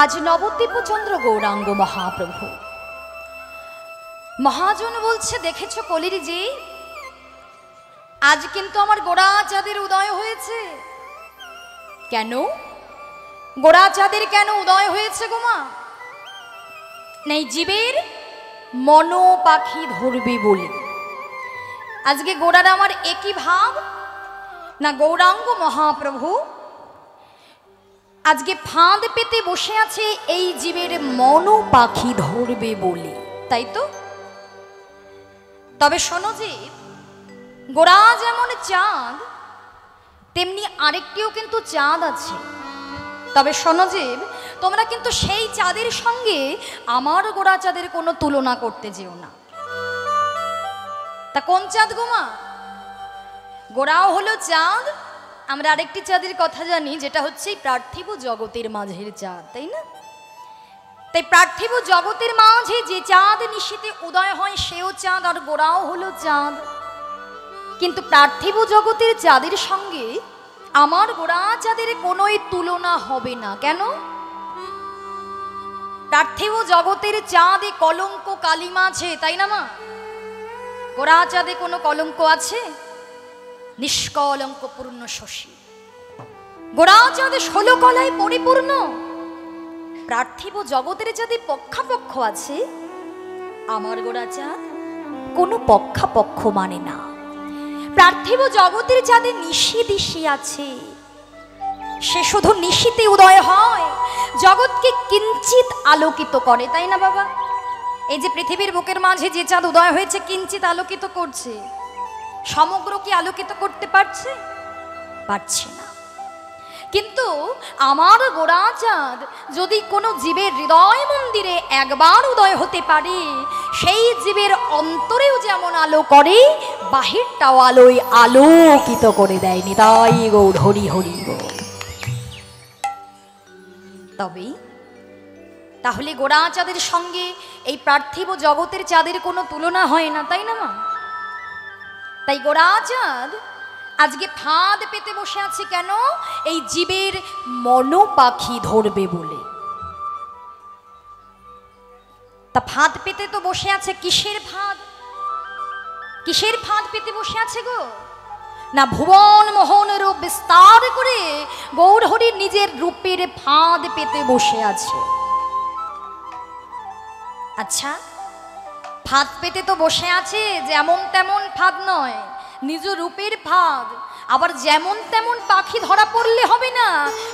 আজ নবদ্বীপচন্দ্র গৌরাঙ্গ মহাপ্রভু মহাজন বলছে, দেখেছ কলির জি, আজ কিন্তু আমার গোড়া চাঁদের উদয় হয়েছে। কেন গোড়া চাঁদের কেন উদয় হয়েছে গোমা? নেই জীবের মন পাখি ধরবে বলে। আজকে গোড়ার আমার একই ভাব না, গৌরাঙ্গ মহাপ্রভু আজকে ফাঁদ পেতে বসে আছে এই জীবের মন পাখি ধরবে বলে, তাই তো? তবে শোনো যে গোড়া যেমন চাঁদ তেমনি আরেকটিও কিন্তু চাঁদ আছে। তবে শোনো যে তোমরা কিন্তু সেই চাঁদের সঙ্গে আমার গোড়া চাঁদের কোনো তুলনা করতে যেও না। তা কোন চাঁদ গোমা? গোড়াও হলো চাঁদ, আমরা আরেকটি চাঁদের কথা জানি, যেটা হচ্ছে পার্থিব জগতের মাঝের চাঁদ, তাই না? তাই পার্থিব জগতের মাঝে যে চাঁদ নিশীথে উদয় হয় সেও চাঁদ, আর গোড়াও হলো চাঁদ। কিন্তু পার্থিব জগতের চাঁদের সঙ্গে আমার গোড়া চাঁদের কোনোই তুলনা হবে না। কেন? পার্থিব জগতের চাঁদে কলঙ্ক কালিমা আছে, তাই না মা? গোড়া চাঁদে কোনো কলঙ্ক আছে? নিষ্কলঙ্ক পূর্ণ শশী। গোড়া চাঁদে 16 কলায় পরিপূর্ণ। পার্থিব জগতের চাঁদে পক্ষাপক্ষ আছে, আমার গোড়া চাঁদ কোনো পক্ষাপক্ষ মানে না। পার্থিব জগতের চাঁদে নিশি দিশি আছে, সে শুধু নিশিতে উদয় হয়, জগৎকে কিঞ্চিত আলোকিত করে, তাই না বাবা? এই যে পৃথিবীর বুকের মাঝে যে চাঁদ উদয় হয়েছে কিঞ্চিত আলোকিত করছে, সমগ্র কি আলোকিত করতে পারছে? পারছে না। কিন্তু আমার গোড়া চাঁদ যদি কোনো জীবের হৃদয় মন্দিরে একবার উদয় হতে পারে, সেই জীবের অন্তরেও যেমন আলো করে, বাহিরটাও আলোয় আলোকিত করে দেয়নি। তাই গৌর হরি হরি গৌর। তবে তাহলে গোড়া চাঁদের সঙ্গে এই পার্থিব জগতের চাঁদের কোনো তুলনা হয় না, তাই না মা? তাই গোড়া চাঁদ আজকে ফাঁদ পেতে বসে আছে কেন? এই জীবের মন পাখি ধরবে বলে। তা ফাঁদ পেতে তো বসে আছে, কিসের ফাঁদ? কিসের ফাঁদ পেতে বসে আছে গো? না, ভুবন মোহন রূপ বিস্তার করে গৌর হরির নিজের রূপের ফাঁদ পেতে বসে আছে। আচ্ছা, ফাঁদ পেতে তো বসে আছে, যেমন তেমন ফাঁদ নয়, নিজ রূপের ফাঁদ। আবার যেমন তেমন পাখি ধরা পড়লে হবে না,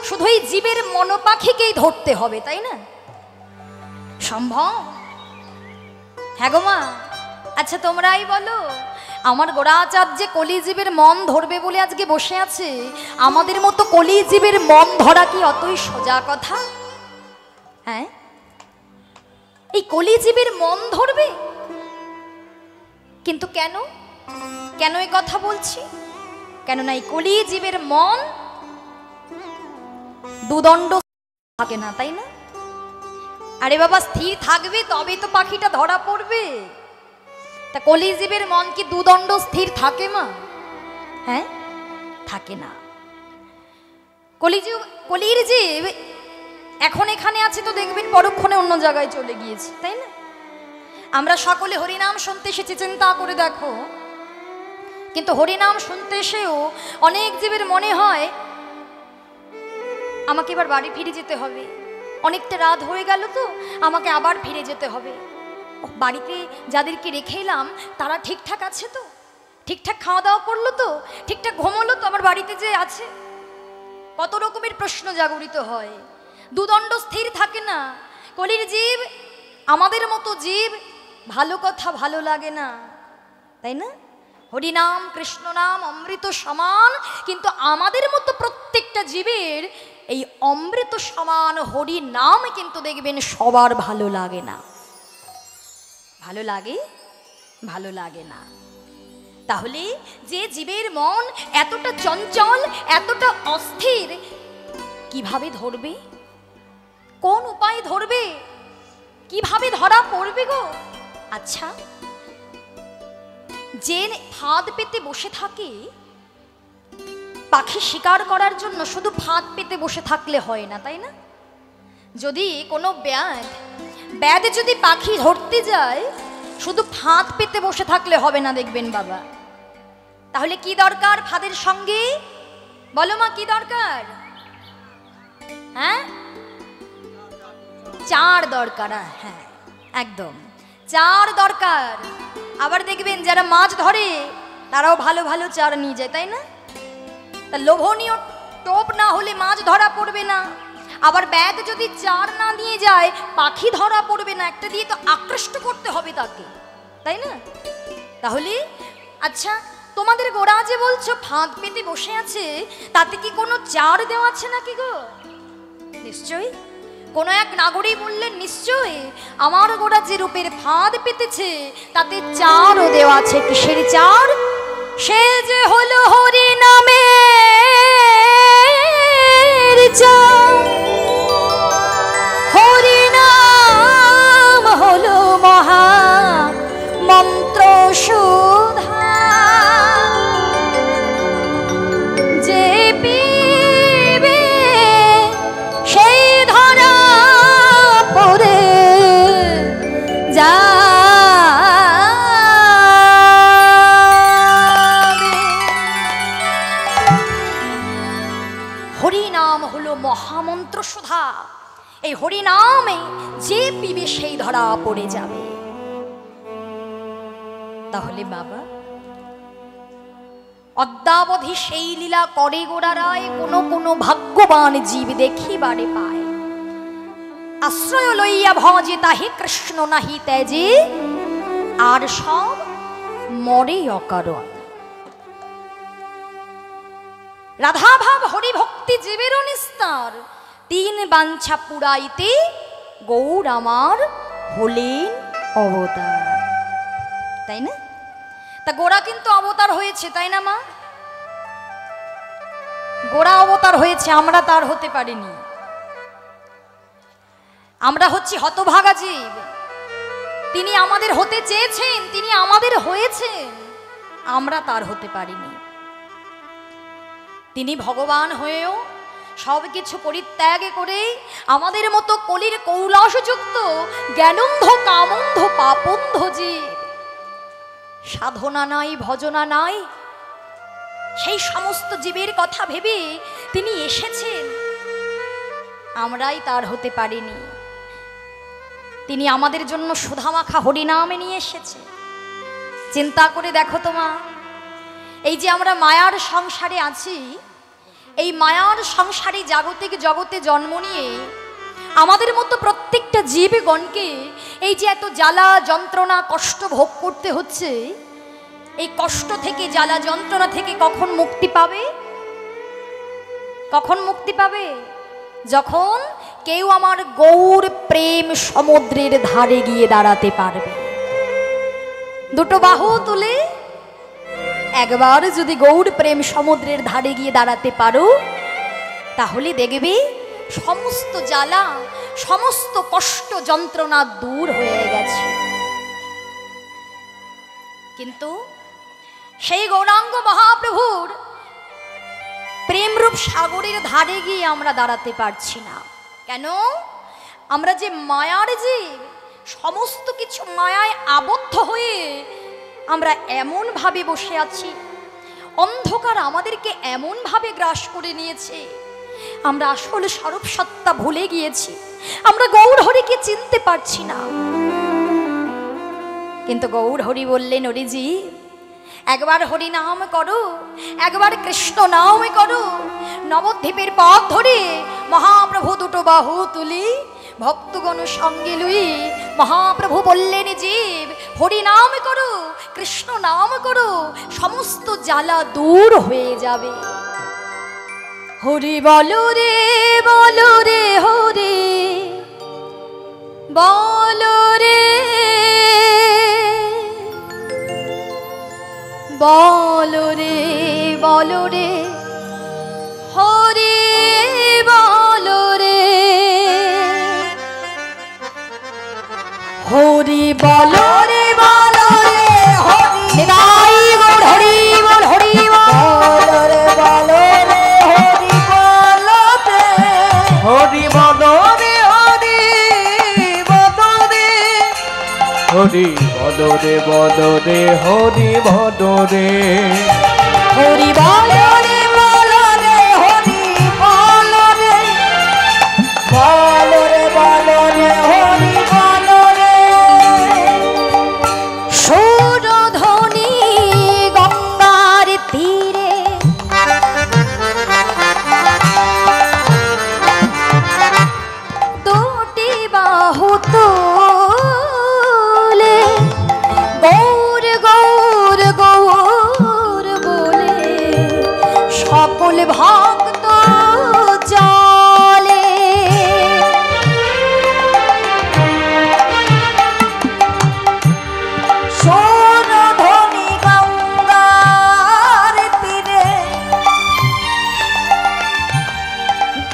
শুধু এই জীবের মন পাখিকেই ধরতে হবে, তাই না? সম্ভব? হ্যাঁ গো মা। আচ্ছা তোমরাই বলো, আমার গোড়া চাঁদ যে কলি জীবের মন ধরবে বলে আজকে বসে আছে, আমাদের মতো কলি জীবের মন ধরা কি অতই সোজা কথা? হ্যাঁ, এই কলি জীবের মন ধরবে? কিন্তু কেন কেন এই কথা বলছি? কেননা এই কলি জীবের মন দুদণ্ড থাকে না, তাই না? আরে বাবা, স্থির থাকবে তবে তো পাখিটা ধরা পড়বে। তা কলি জীবের মন কি দুদণ্ড স্থির থাকে মা? হ্যাঁ, থাকে না। কলির জীব এখন এখানে আছে তো দেখবেন পরক্ষণে অন্য জায়গায় চলে গিয়েছে, তাই না? আমরা সকলে হরিনাম শুনতে এসেছি, চিন্তা করে দেখো। কিন্তু হরিনাম শুনতে এসেও অনেক জীবের মনে হয় আমাকে এবার বাড়ি ফিরে যেতে হবে, অনেকটা রাত হয়ে গেল তো, আমাকে আবার ফিরে যেতে হবে। বাড়িতে যাদেরকে রেখে এলাম তারা ঠিকঠাক আছে তো? ঠিকঠাক খাওয়া দাওয়া করলো তো? ঠিকঠাক ঘুমোলো তো আমার বাড়িতে যে আছে? কত রকমের প্রশ্ন জাগরিত হয়। দুদণ্ড স্থির থাকে না। কলির জীব আমাদের মতো জীব, ভালো কথা ভালো লাগে না, তাই না? হরিনাম কৃষ্ণ নাম অমৃত সমান, কিন্তু আমাদের মতো প্রত্যেকটা জীবের এই অমৃত সমান হরি নাম কিন্তু দেখবেন সবার ভালো লাগে না। ভালো লাগে? ভালো লাগে না। তাহলে যে জীবের মন এতটা চঞ্চল, এতটা অস্থির, কিভাবে ধরবে? কোন উপায় ধরবে? কিভাবে ধরা পড়বে গো? আচ্ছা, যে ফাঁদ পেতে বসে থাকে, পাখি শিকার করার জন্য শুধু ফাঁদ পেতে বসে থাকলে হয় না, তাই না? যদি কোনো ব্যাধ যদি পাখি ধরতে যায়, শুধু ফাঁদ পেতে বসে থাকলে হবে না, দেখবেন বাবা। তাহলে কি দরকার ফাঁদের সঙ্গে? বলো মা, কি দরকার? হ্যাঁ, চার দরকার। হ্যাঁ, একদম চার দরকার। আবার দেখবেন যারা মাছ ধরে তারাও ভালো ভালো চার নিয়ে যায়, তাই না? তা লোভনীয় টোপ না হলে মাছ ধরা পড়বে না। আবার ব্যাগ যদি চার না নিয়ে যায়, পাখি ধরা পড়বে না। একটা দিয়ে তো আকৃষ্ট করতে হবে তাকে, তাই না? তাহলে আচ্ছা, তোমাদের গোড়া যে বলছো ফাঁদ পেতে বসে আছে, তাতে কি কোনো চার দেওয়া আছে নাকি গো? নিশ্চয়ই। কোনো এক নাগরিক বললেন, নিশ্চয়ই আমার গোড়া যে রূপের ফাঁদ পেতেছে তাতে চারও দেওয়া আছে। কিসের চার? সে যে হলো হরি নামের চার। হরি নাম হলো মহা মন্ত্র সুধা, যে পিবে সেই ধরা পড়ে যাবে। হরি নাম হলো মহামন্ত্র সুধা। এই হরি নামে যে পিবে সেই ধরা পড়ে যাবে। তাহলে বাবা, অদ্যাবধি সেই লীলা করে গোড়ারায় কোনো ভাগ্যবান জীব দেখিবারে পায়। আশ্রয় লইয়া ভজে তাহি কৃষ্ণ নাহি তেজে, আর সব মরে অকারণ। রাধা ভাব হরি ভক্তি জীবেরও নিস্তার, তিন বাঞ্ছা পুরাইতে গৌর আমার হলেন অবতার। তাই না? তা গোড়া কিন্তু অবতার হয়েছে, তাই না মা? গোড়া অবতার হয়েছে, আমরা তার হতে পারিনি। আমরা হচ্ছি হতভাগা জীব। তিনি আমাদের হতে চেয়েছেন, তিনি আমাদের হয়েছেন, আমরা তার হতে পারিনি। তিনি ভগবান হয়েও সব কিছু পরিত্যাগ করে আমাদের মতো কলির কৌলাসযুক্ত জ্ঞানন্ধ কামন্ধ পাপন্ধ জীব, সাধনা নাই ভজনা নাই, সেই সমস্ত জীবের কথা ভেবে তিনি এসেছেন। আমরাই তার হতে পারিনি। তিনি আমাদের জন্য সুধামাখা হরিনামে নিয়ে এসেছে। চিন্তা করে দেখো তোমা, এই যে আমরা মায়ার সংসারে আছি, এই মায়ার সংসারে জাগতিক জগতে জন্ম নিয়ে আমাদের মতো প্রত্যেকটা জীবগণকে এই যে এত জ্বালা যন্ত্রণা কষ্ট ভোগ করতে হচ্ছে, এই কষ্ট থেকে জ্বালা যন্ত্রণা থেকে কখন মুক্তি পাবে? কখন মুক্তি পাবে? যখন কেউ আমার গৌর প্রেম সমুদ্রের ধারে গিয়ে দাঁড়াতে পারবে। দুটো বাহু তুলে একবার যদি গৌর প্রেম সমুদ্রের ধারে গিয়ে দাঁড়াতে পারো, তাহলে দেখবে সমস্ত জ্বালা সমস্ত কষ্ট যন্ত্রণা দূর হয়ে গেছে। কিন্তু সেই গৌরাঙ্গ মহাপ্রভুর প্রেমরূপ সাগরের ধারে গিয়ে আমরা দাঁড়াতে পারছি না। কেন? আমরা যে মায়ার জীব, সমস্ত কিছু মায়ায় আবদ্ধ হয়ে আমরা এমন ভাবে বসে আছি, অন্ধকার আমাদেরকে এমন ভাবে গ্রাস করে নিয়েছে, আমরা আসলে স্বরূপ সত্তা ভুলে গিয়েছি, আমরা গৌর হরিকে চিনতে পারছি না। কিন্তু গৌর হরি বললেন, হরিজি একবার হরি নাম করো, একবার কৃষ্ণ নাম করো। নবদ্বীপের পথ ধরে মহাপ্রভু দুটো বাহু তুলি ভক্তগণ সঙ্গে লুই মহাপ্রভু বললেন, জীব হরি নাম করো, কৃষ্ণ নাম করো, সমস্ত জ্বালা দূর হয়ে যাবে। হরি বলো রে হরি বলো রে, বলো রে হরি বলো রে, হরি বলো রে হরি নিতাই গৌর হরি বল, হরি বলো রে হরি বলো রে, হরি বলো রে হরি বলো রে বলো রে হরি বলো রে হরি বলো রে বলো রে হরি বলো রে বলো রে বলো রে হরি বলো রে সুরধ্বনি গঙ্গার তীরে দুটি বাহু তুলে গৌর গৌর গৌর বলে সকল ভক্ত চলে সুরধ্বনি গঙ্গার তীরে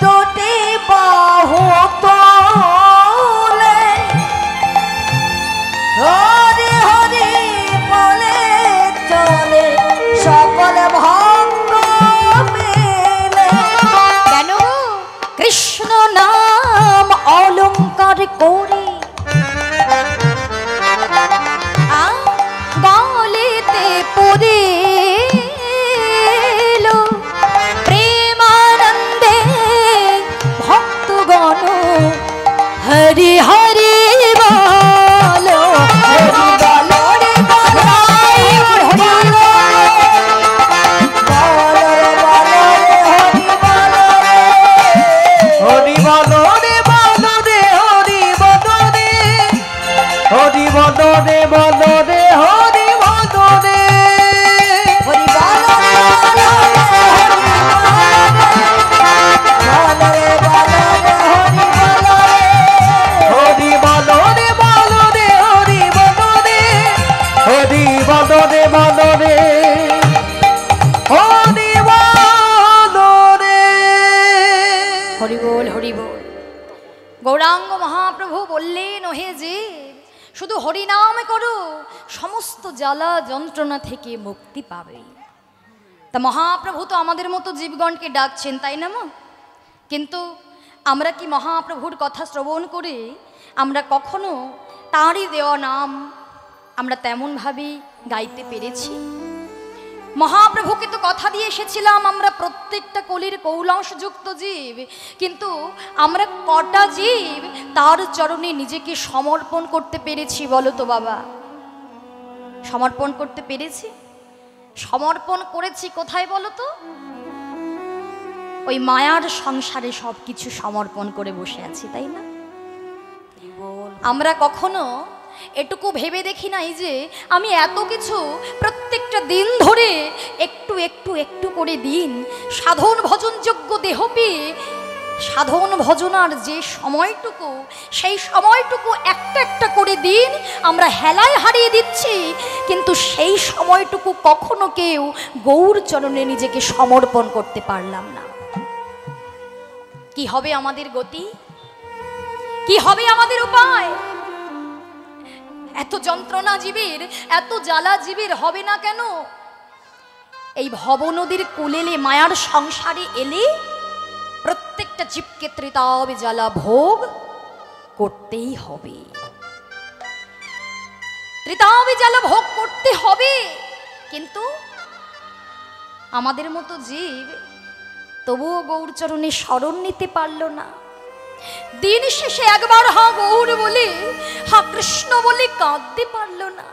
দুটি বাহু তুলে হরি হরি বলে চলে সকল ভক্ত মিলে। কেন কৃষ্ণ নাম অলঙ্কার করে গলিতে পড়ে প্রেমানন্দে ভক্তগণ হরি হরি বলো হরি বলো রে বলো হরি বলো রে বলো রে হরি বলো রে হরি বলো রে বলো রে হরি বলো রে হরি বলো রে বলো রে হরি বলো রে হরি বলো রে বলো রে হরি বলো রে বলো রে হরি বলো রে হরি বলো রে বলো রে হরি বলো রে হরি বলো রে হরি বল হরি বল। গৌরাঙ্গ মহাপ্রভু বললেন ওহে যে শুধু হরিনাম করো সমস্ত জ্বালা যন্ত্রণা থেকে মুক্তি পাবে। তা মহাপ্রভু তো আমাদের মতো জীবগণকে ডাকছেন তাই না মা? কিন্তু আমরা কি মহাপ্রভুর কথা শ্রবণ করে আমরা কখনো তাঁরই দেওয়া নাম আমরা তেমনভাবেই গাইতে পেরেছি? মহাপ্রভুকে তো কথা দিয়ে এসেছিলাম আমরা প্রত্যেকটা কলির কৌলাংশযুক্ত জীব, কিন্তু আমরা কটা জীব তার চরণে নিজেকে সমর্পণ করতে পেরেছি বলো তো বাবা? সমর্পণ করতে পেরেছি? সমর্পণ করেছি কোথায় বলো তো? ওই মায়ার সংসারে সব কিছু সমর্পণ করে বসে আছি তাই না? আমরা কখনো এটুকু ভেবে দেখি নাই যে আমি এত কিছু প্রত্যেকটা দিন ধরে একটু একটু একটু করে দিন সাধন ভজনযোগ্য দেহ পেয়ে সাধন ভজনার যে সময়টুকু সেই সময়টুকু একটা একটা করে দিন আমরা হেলায় হারিয়ে দিচ্ছি, কিন্তু সেই সময়টুকু কখনো কেউ গৌর চরণে নিজেকে সমর্পণ করতে পারলাম না। কি হবে আমাদের গতি? কি হবে আমাদের উপায়? এত যন্ত্রণা জীবের, এত জ্বালা জীবের হবে না কেন? এই ভবনদীর কুলেলে মায়ার সংসারে এলে প্রত্যেকটা জীবকে ত্রিতাব জ্বালা ভোগ করতেই হবে, ত্রিতাব জ্বালা ভোগ করতে হবে। কিন্তু আমাদের মতো জীব তবুও গৌরচরণে শরণ নিতে পারল না। দিন শেষে একবার হা গৌর বলে হা কৃষ্ণ বলে কাঁদতে পারল না।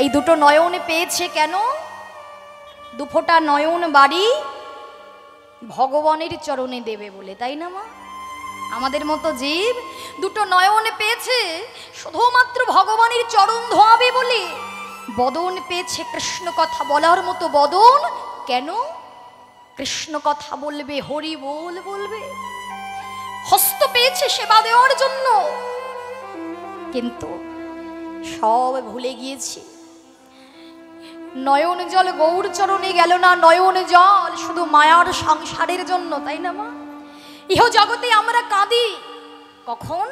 এই দুটো নয়ন পেয়েছে কেন? দুফোঁটা নয়ন বাড়ি ভগবানের চরণে দেবে বলে, তাই না মা? আমাদের মতো জীব দুটো নয়ন পেয়েছে শুধুমাত্র ভগবানের চরণ ধোয়াবে বলে। বদন পেয়েছে কৃষ্ণ কথা বলার মতো বদন, কেন? কৃষ্ণ কথা বলবে, হরি বল বলবে। হস্ত পেয়েছে সেবা দেওয়ার জন্য, কিন্তু সব ভুলে গিয়েছি। নয়ন জল গৌর চরণে গেল না, নয়ন জল শুধু মায়ার সংসারের জন্য, তাই না মা? ইহ জগতে আমরা কাঁদি কখন?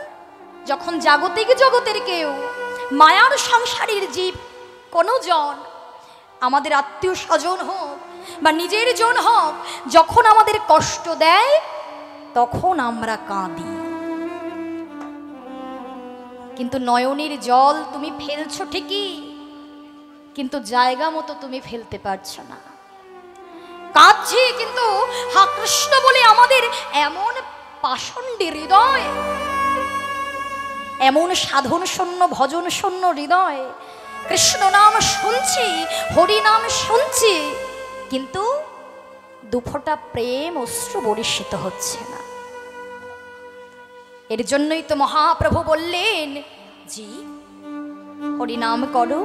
যখন জাগতিক জগতের কেউ মায়ার সংসারের জীব কোনো জন আমাদের আত্মীয় স্বজন হোক বা নিজের জন হোক, যখন আমাদের কষ্ট দেয় তখন আমরা কাঁদি। কিন্তু নয়নের জল তুমি ফেলছো ঠিকই, কিন্তু জায়গা মতো তুমি ফেলতে পারছো না। কাঁদছি কিন্তু হা কৃষ্ণ বলে আমাদের এমন পাষণ্ডী হৃদয়, এমন সাধন শূন্য ভজন শূন্য হৃদয়। কৃষ্ণ নাম শুনছি, হরি নাম শুনছি, কিন্তু দুফোঁটা প্রেম অশ্রু বরিষ্ঠিত হচ্ছে না। এর জন্যই তো মহাপ্রভু বললেন, জি হরি নাম করো,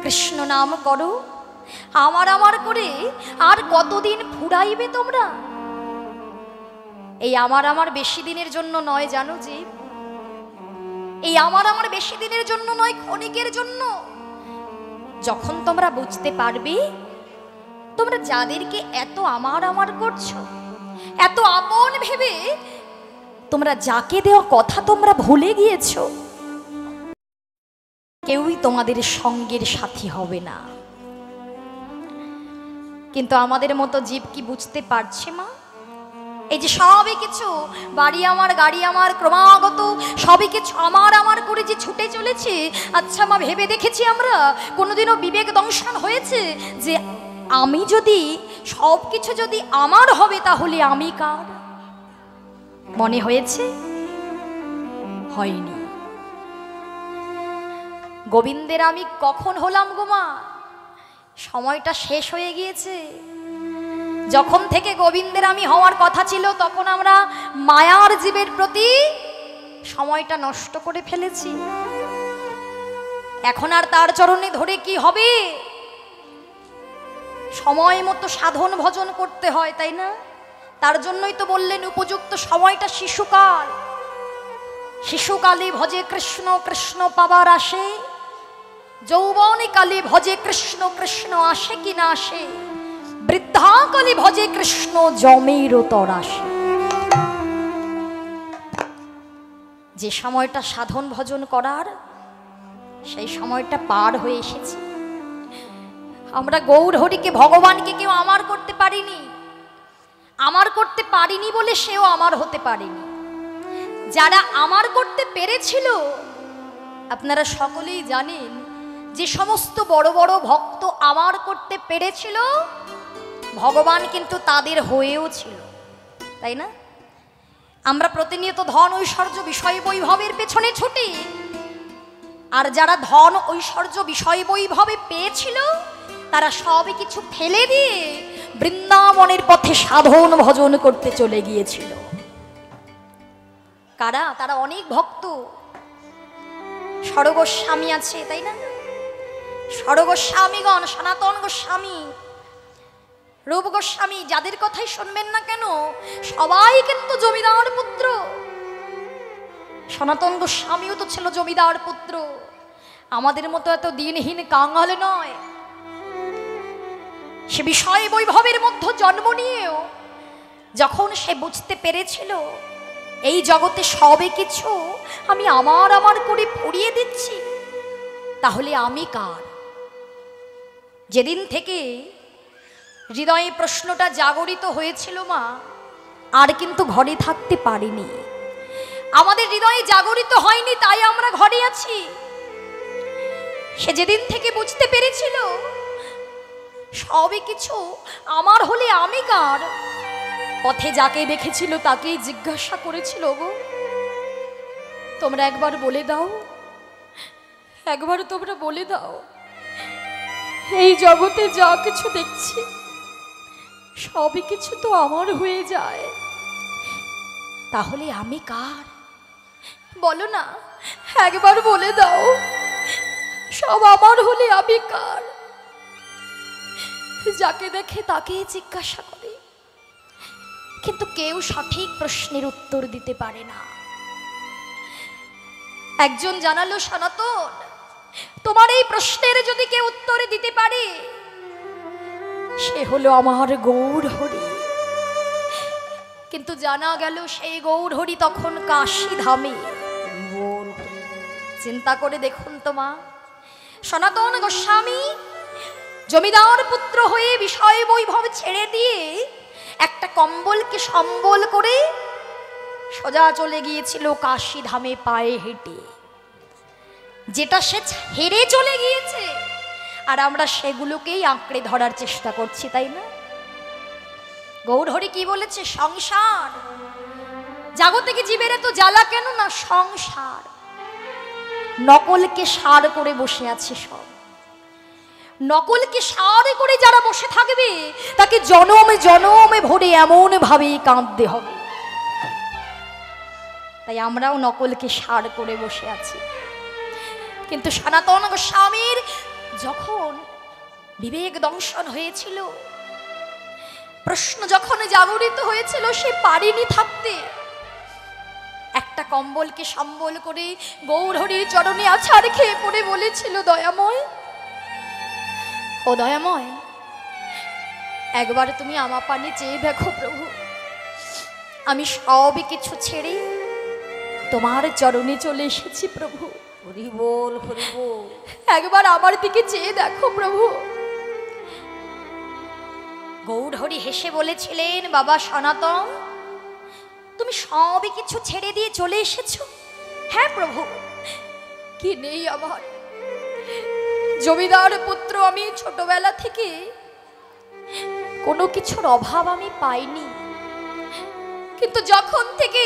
কৃষ্ণ নাম করো, আমার আমার করে আর কতদিন ফুরাইবে তোমরা? এই আমার বেশি দিনের জন্য নয়, জানো যে এই আমার বেশি দিনের জন্য নয়, ক্ষণিকের জন্য। যখন তোমরা বুঝতে পারবে তোমরা যাদেরকে এত আমার করছো, এত আপন ভেবে তোমরা যাকে দেওয়া কথা তোমরা ভুলে গিয়েছো, কেউই তোমাদের সঙ্গের সাথী হবে না। কিন্তু আমাদের মতো জীব কি বুঝতে পারছে মা? এই যে সবই কিছু বাড়ি আমার, গাড়ি আমার, ক্রমাগত সবই কিছু আমার করে যে ছুটে চলেছে, আচ্ছা মা ভেবে দেখেছি আমরা কোনোদিনও বিবেক দংশন হয়েছে যে আমি যদি সব কিছু যদি আমার হবে তাহলে আমি কার? মনে হয়েছে? হয়নি। গোবিন্দের আমি কখন হলাম গো মা? সময়টা শেষ হয়ে গিয়েছে। যখন থেকে গোবিন্দের আমি হওয়ার কথা ছিল তখন আমরা মায়ার জীবের প্রতি সময়টা নষ্ট করে ফেলেছি। এখন আর তার চরণে ধরে কি হবে? সময় মতো সাধন ভজন করতে হয়, তাই না? তার জন্যই তো বললেন উপযুক্ত সময়টা শিশুকাল। শিশুকালে ভজে কৃষ্ণ, কৃষ্ণ পাবার আসে, যৌবনে কালে ভজে কৃষ্ণ, কৃষ্ণ আসে কি না আসে, বৃদ্ধাকালে ভজে কৃষ্ণ জমের তর আসে। যে সময়টা সাধন ভজন করার, সেই সময়টা পার হয়ে এসেছে। আমরা গৌর হরিকে, ভগবানকে কেউ আমার করতে পারিনি। আমার করতে পারিনি বলে সেও আমার হতে পারেনি। যারা আমার করতে পেরেছিল, আপনারা সকলেই জানেন যে সমস্ত বড় বড় ভক্ত আমার করতে পেরেছিল, ভগবান কিন্তু তাদের হয়েও ছিল, তাই না? আমরা প্রতিনিয়ত ধন ঐশ্বর্য বিষয় বৈভবের পেছনে ছুটি, আর যারা ধন ঐশ্বর্য বিষয় বৈভবে পেয়েছিল তারা সবই কিছু ফেলে দিয়ে বৃন্দাবনের পথে সাধন ভজন করতে চলে গিয়েছিল। কারা? তারা অনেক ভক্ত। সরগোস্বামী আছে, তাই না? সরগোস্বামীগণ, সনাতন গোস্বামী, রূপ গোস্বামী, যাদের কথাই শুনবেন না কেন সবাই কিন্তু জমিদার পুত্র। সনাতন গোস্বামীও তো ছিল জমিদার পুত্র। আমাদের মতো এত দিনহীন কাঙাল নয়। সে বিষয় বৈভবের মধ্যে জন্ম নিয়েও যখন সে বুঝতে পেরেছিল এই জগতে সবে কিছু আমি আমার করে ফুরিয়ে দিচ্ছি, তাহলে আমি কার? যেদিন থেকে হৃদয়ে প্রশ্নটা জাগরিত হয়েছিল মা, আর কিন্তু ঘরে থাকতে পারিনি। আমাদের হৃদয়ে জাগরিত হয়নি, তাই আমরা ঘরে আছি। সে যেদিন থেকে বুঝতে পেরেছিল সবই কিছু আমার হলে আমি কার, পথে যাকে দেখেছিল তাকেই জিজ্ঞাসা করেছিল, গো তোমরা একবার বলে দাও, একবার তোমরা বলে দাও, এই জগতে যা কিছু দেখছি সবই কিছু তো আমার হয়ে যায়, তাহলে আমি কার? বলো না, একবার বলে দাও, সব আমার হলে আমি কার? যাকে দেখে তাকেই জিজ্ঞাসা করে, কিন্তু কেউ সঠিক প্রশ্নের উত্তর দিতে পারে না। একজন জানালো, সনাতন, তোমার এই প্রশ্নের যদি কেউ উত্তর দিতে পারে সে হলো আমার গৌর হরি। কিন্তু জানা গেল সেই গৌর হরি তখন কাশী ধামে। চিন্তা করে দেখুন তো মা, সনাতন গোস্বামী জমিদার পুত্র হয়ে বিষয় বৈভব ছেড়ে দিয়ে একটা কম্বলকে সম্বল করে সোজা চলে গিয়েছিল কাশী ধামে পায়ে হেঁটে। যেটা সে হেরে চলে গিয়েছে, আর আমরা সেগুলোকেই আঁকড়ে ধরার চেষ্টা করছি, তাই না? গৌরহরি কি বলেছে? সংসার। জাগতিক জীবের এত জ্বালা কেন? না সংসার। নকলকে সার করে বসে আছে সব। নকলকে সার করে যারা বসে থাকবে তাকে জনমে জনমে ভরে এমন ভাবে কাঁদতে হবে। তাই আমরাও নকলকে সার করে বসে আছি। কিন্তু সনাতন গোস্বামীর যখন বিবেক দংশন হয়েছিল, প্রশ্ন যখন জাগরিত হয়েছিল, সে পারেনি থাকতে। একটা কম্বলকে সম্বল করে গৌরহরির চরণে আছাড় খেয়ে পড়ে বলেছিল, দয়াময়, ও দয়াময়, একবার তুমি আমার পানে চেয়ে দেখো প্রভু, আমি সবই কিছু ছেড়ে তোমার চরণে চলে এসেছি প্রভু। হরি বল, হরি বল। একবার আমার দিকে চেয়ে দেখো প্রভু। গৌরহরি হেসে বলেছিলেন, বাবা সনাতন, তুমি সবই কিছু ছেড়ে দিয়ে চলে এসেছো? হ্যাঁ প্রভু, কি নেই আমার? জমিদার পুত্র আমি, ছোটবেলা থেকে কোনো কিছুর অভাব আমি পাইনি। কিন্তু যখন থেকে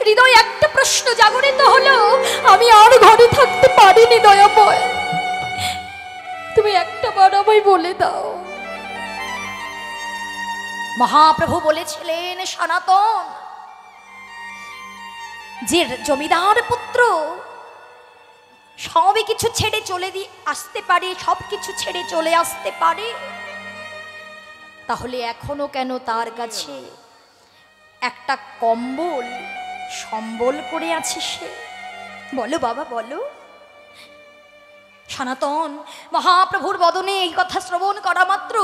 হৃদয় একটা প্রশ্ন জাগরিত হলো, আমি আর ঘরে থাকতে পারিনি দয়াময়, তুমি একটা বার আমায় বলে দাও। মহাপ্রভু বলেছিলেন, সনাতন, যে জমিদার পুত্র সবই কিছু ছেড়ে চলে আসতে পারে, সব কিছু ছেড়ে চলে আসতে পারে, তাহলে এখনো কেন তার কাছে একটা কম্বল সম্বল করে আছে সে? বলো বাবা, বলো। সনাতন মহাপ্রভুর বদনে এই কথা শ্রবণ করা মাত্র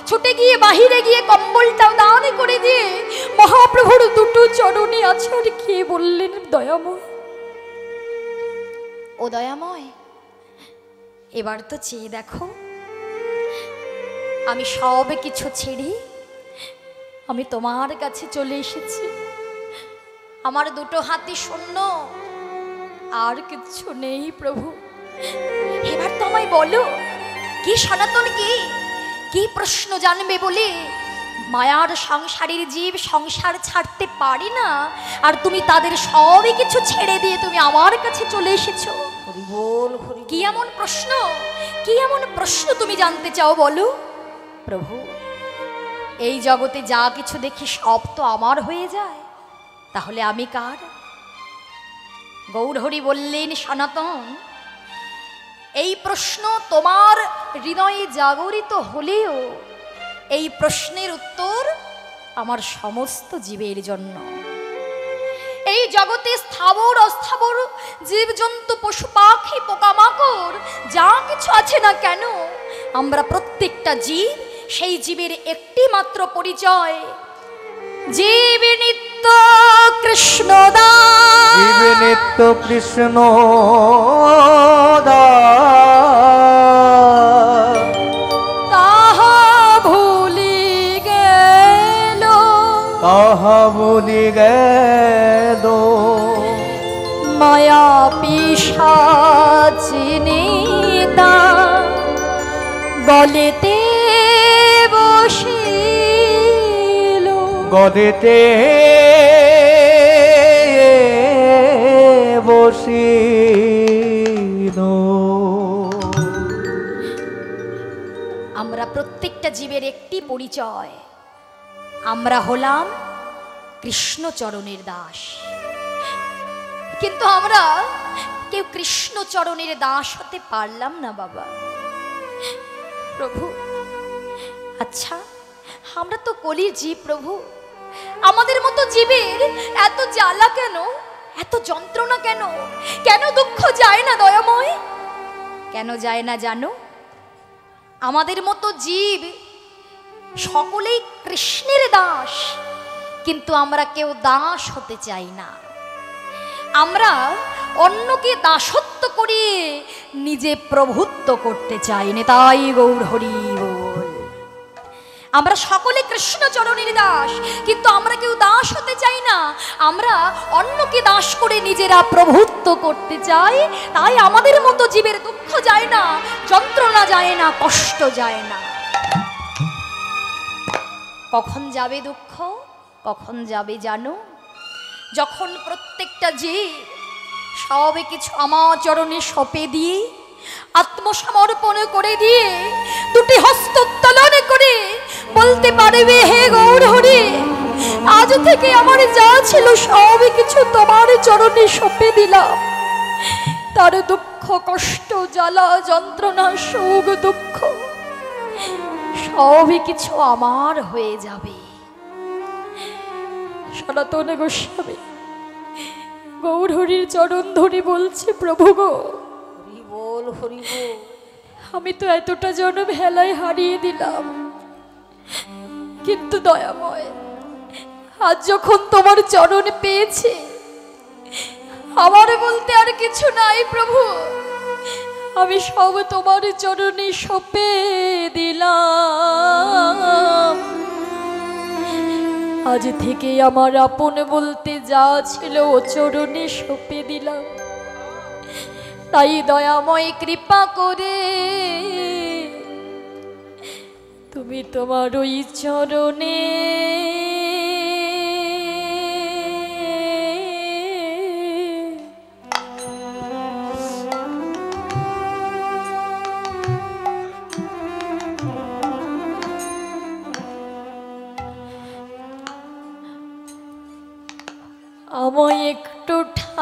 ছুটে গিয়ে বাহিরে গিয়ে কম্বলটাও দান করে দিয়ে মহাপ্রভুর দুটো চরণে আছাড় খেয়ে বললেন, দয়াময়, ও দয়াময়, এবার তো চেয়ে দেখো, আমি সব কিছু ছেড়ে আমি তোমার কাছে চলে এসেছি। আমার দুটো হাতই শূন্য, আর কিছু নেই প্রভু। এবার তো আমায় বলো, কি সনাতন, কি প্রশ্ন জানবে বলে মায়ার সংসারের জীব সংসার ছাড়তে পারি না, আর তুমি তাদের সবই কিছু ছেড়ে দিয়ে তুমি আমার কাছে চলে এসেছো? হরি বল, হরি। কি এমন প্রশ্ন, কি এমন প্রশ্ন তুমি জানতে চাও বলো? প্রভু, এই জগতে যা কিছু দেখি সব তো আমার হয়ে যায়, তাহলে আমি কার? গৌরহরি বললেন, সনাতন, এই প্রশ্ন তোমার হৃদয়ে জাগরিত হলেও এই প্রশ্নের উত্তর আমার সমস্ত জীবের জন্য। এই জগতে স্থাবর অস্থাবর জীবজন্তু পশু পাখি পোকামাকড় যা কিছু আছে না কেন, আমরা প্রত্যেকটা জীব, সেই জীবের একটি মাত্র পরিচয়, জীব নিত্য কৃষ্ণ দাস, জীব নিত্য কৃষ্ণ দাস, তাহা ভুলি গেল, তাহা ভুলি গেল, মায়া পিশাচিনী তা গলেতে বসিল, গদেতে বসিল। আমরা প্রত্যেকটা জীবের একটি পরিচয়, আমরা হলাম কৃষ্ণচরণের দাস। কিন্তু আমরা কেউ কৃষ্ণচরণের দাস হতে পারলাম না বাবা। প্রভু, আচ্ছা আমরা তো কলির জীব প্রভু, আমাদের মতো জীবের এত জ্বালা কেন, এত যন্ত্রণা কেন, কেন দুঃখ যায় না দয়াময়? কেন যায় না জানো? আমাদের মতো জীব সকলেই কৃষ্ণের দাস, কিন্তু আমরা কেউ দাস হতে চাই না। আমরা অন্যকে দাসত্ব করিয়ে নিজে প্রভুত্ব করতে চাই না। তাই গৌর হরি বল। আমরা সকলে কৃষ্ণ চরণের দাস, কিন্তু আমরা কেউ দাস হতে চাই না, আমরা অন্যকে দাস করে নিজেরা প্রভুত্ব করতে চাই। তাই আমাদের মতো জীবের দুঃখ যায় না, যন্ত্রণা যায় না, কষ্ট যায় না। কখন যাবে দুঃখ, কখন যাবে জানো? যখন প্রত্যেকটা জীব সবে কিছু আমার চরণে সঁপে দিয়ে, আত্মসমর্পণ করে দিয়ে, দুটি হস্ত উত্তোলন করে বলতে পারবে, হে গৌর হরি, আজ থেকে আমার যা ছিল সব কিছু তোমার চরণে সঁপে দিলাম। তার দুঃখ, কষ্ট, জ্বালা, যন্ত্রণা, সুখ, দুঃখ সবই কিছু আমার হয়ে যাবে। সনাতন গোস্বামী গৌর হরির চরণ ধরে বলছে, প্রভু গো, হরি বল, হরি বল। আমি তো এতটা জন্ম হেলায় হারিয়ে দিলাম, কিন্তু দয়াময়, আজ যখন তোমার চরণ পেয়েছে, আমার বলতে আর কিছু নাই প্রভু, আমি সব তোমার চরণে সঁপে দিলাম। আজ থেকে আমার আপন বলতে যা ছিল ও চরণে সঁপে দিলাম। তাই দয়াময় কৃপা করে তুমি তোমার ওই চরণে আমায় একটু ঠাই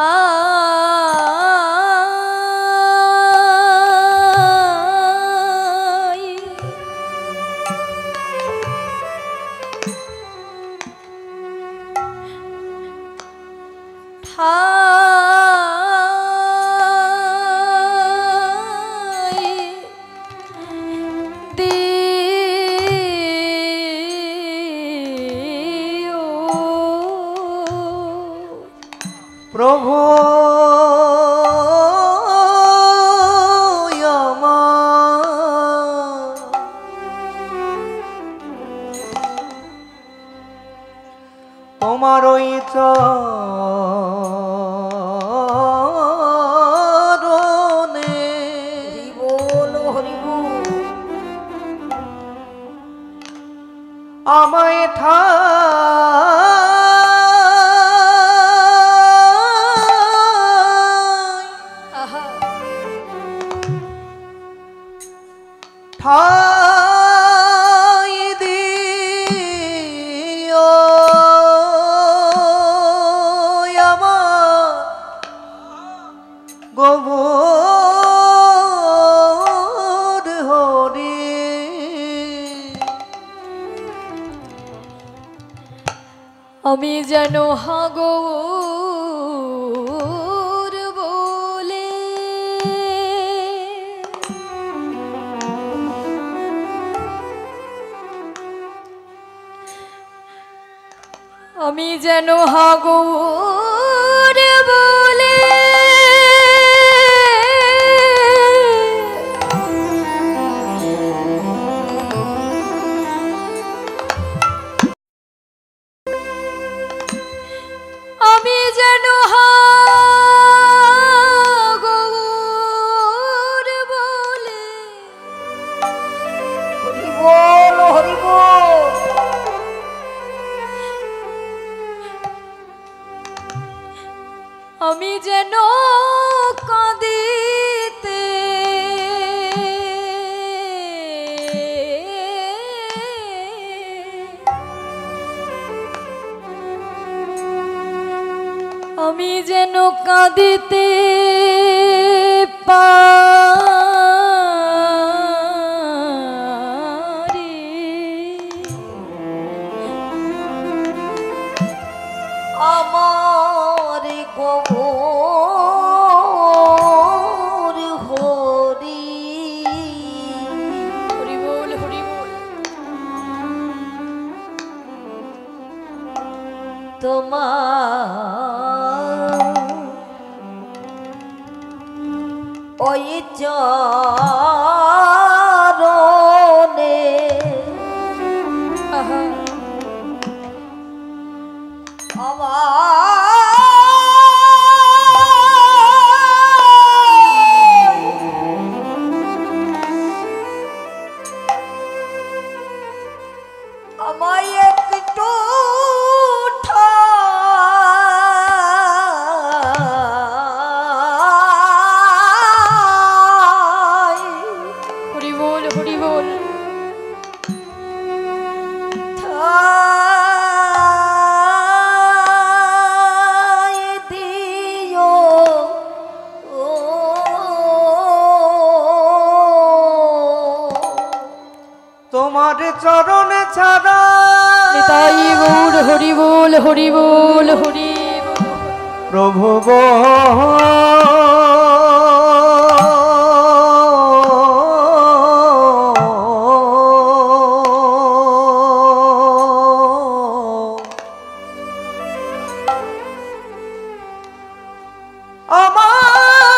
দে প্রভু তোমার ওই চরণে, হরি বল, হরি বল, আমায় ঠাই দিও আমার গৌর হরি। আমি যেন গৌর বলে আমি যেন গৌর বলে আমি যেন গৌর বলে, হরি বল, হরি বল, আমি যেন কাঁদিতে আমি যেন কাঁদিতে পারি, আমার গৌর হরি। হরি বল, হরি বল। তোমার ওই চরণে তোমার চরণ ছাড়া নিতাই গৌর হরি বল হরি বল হরি প্রভু গো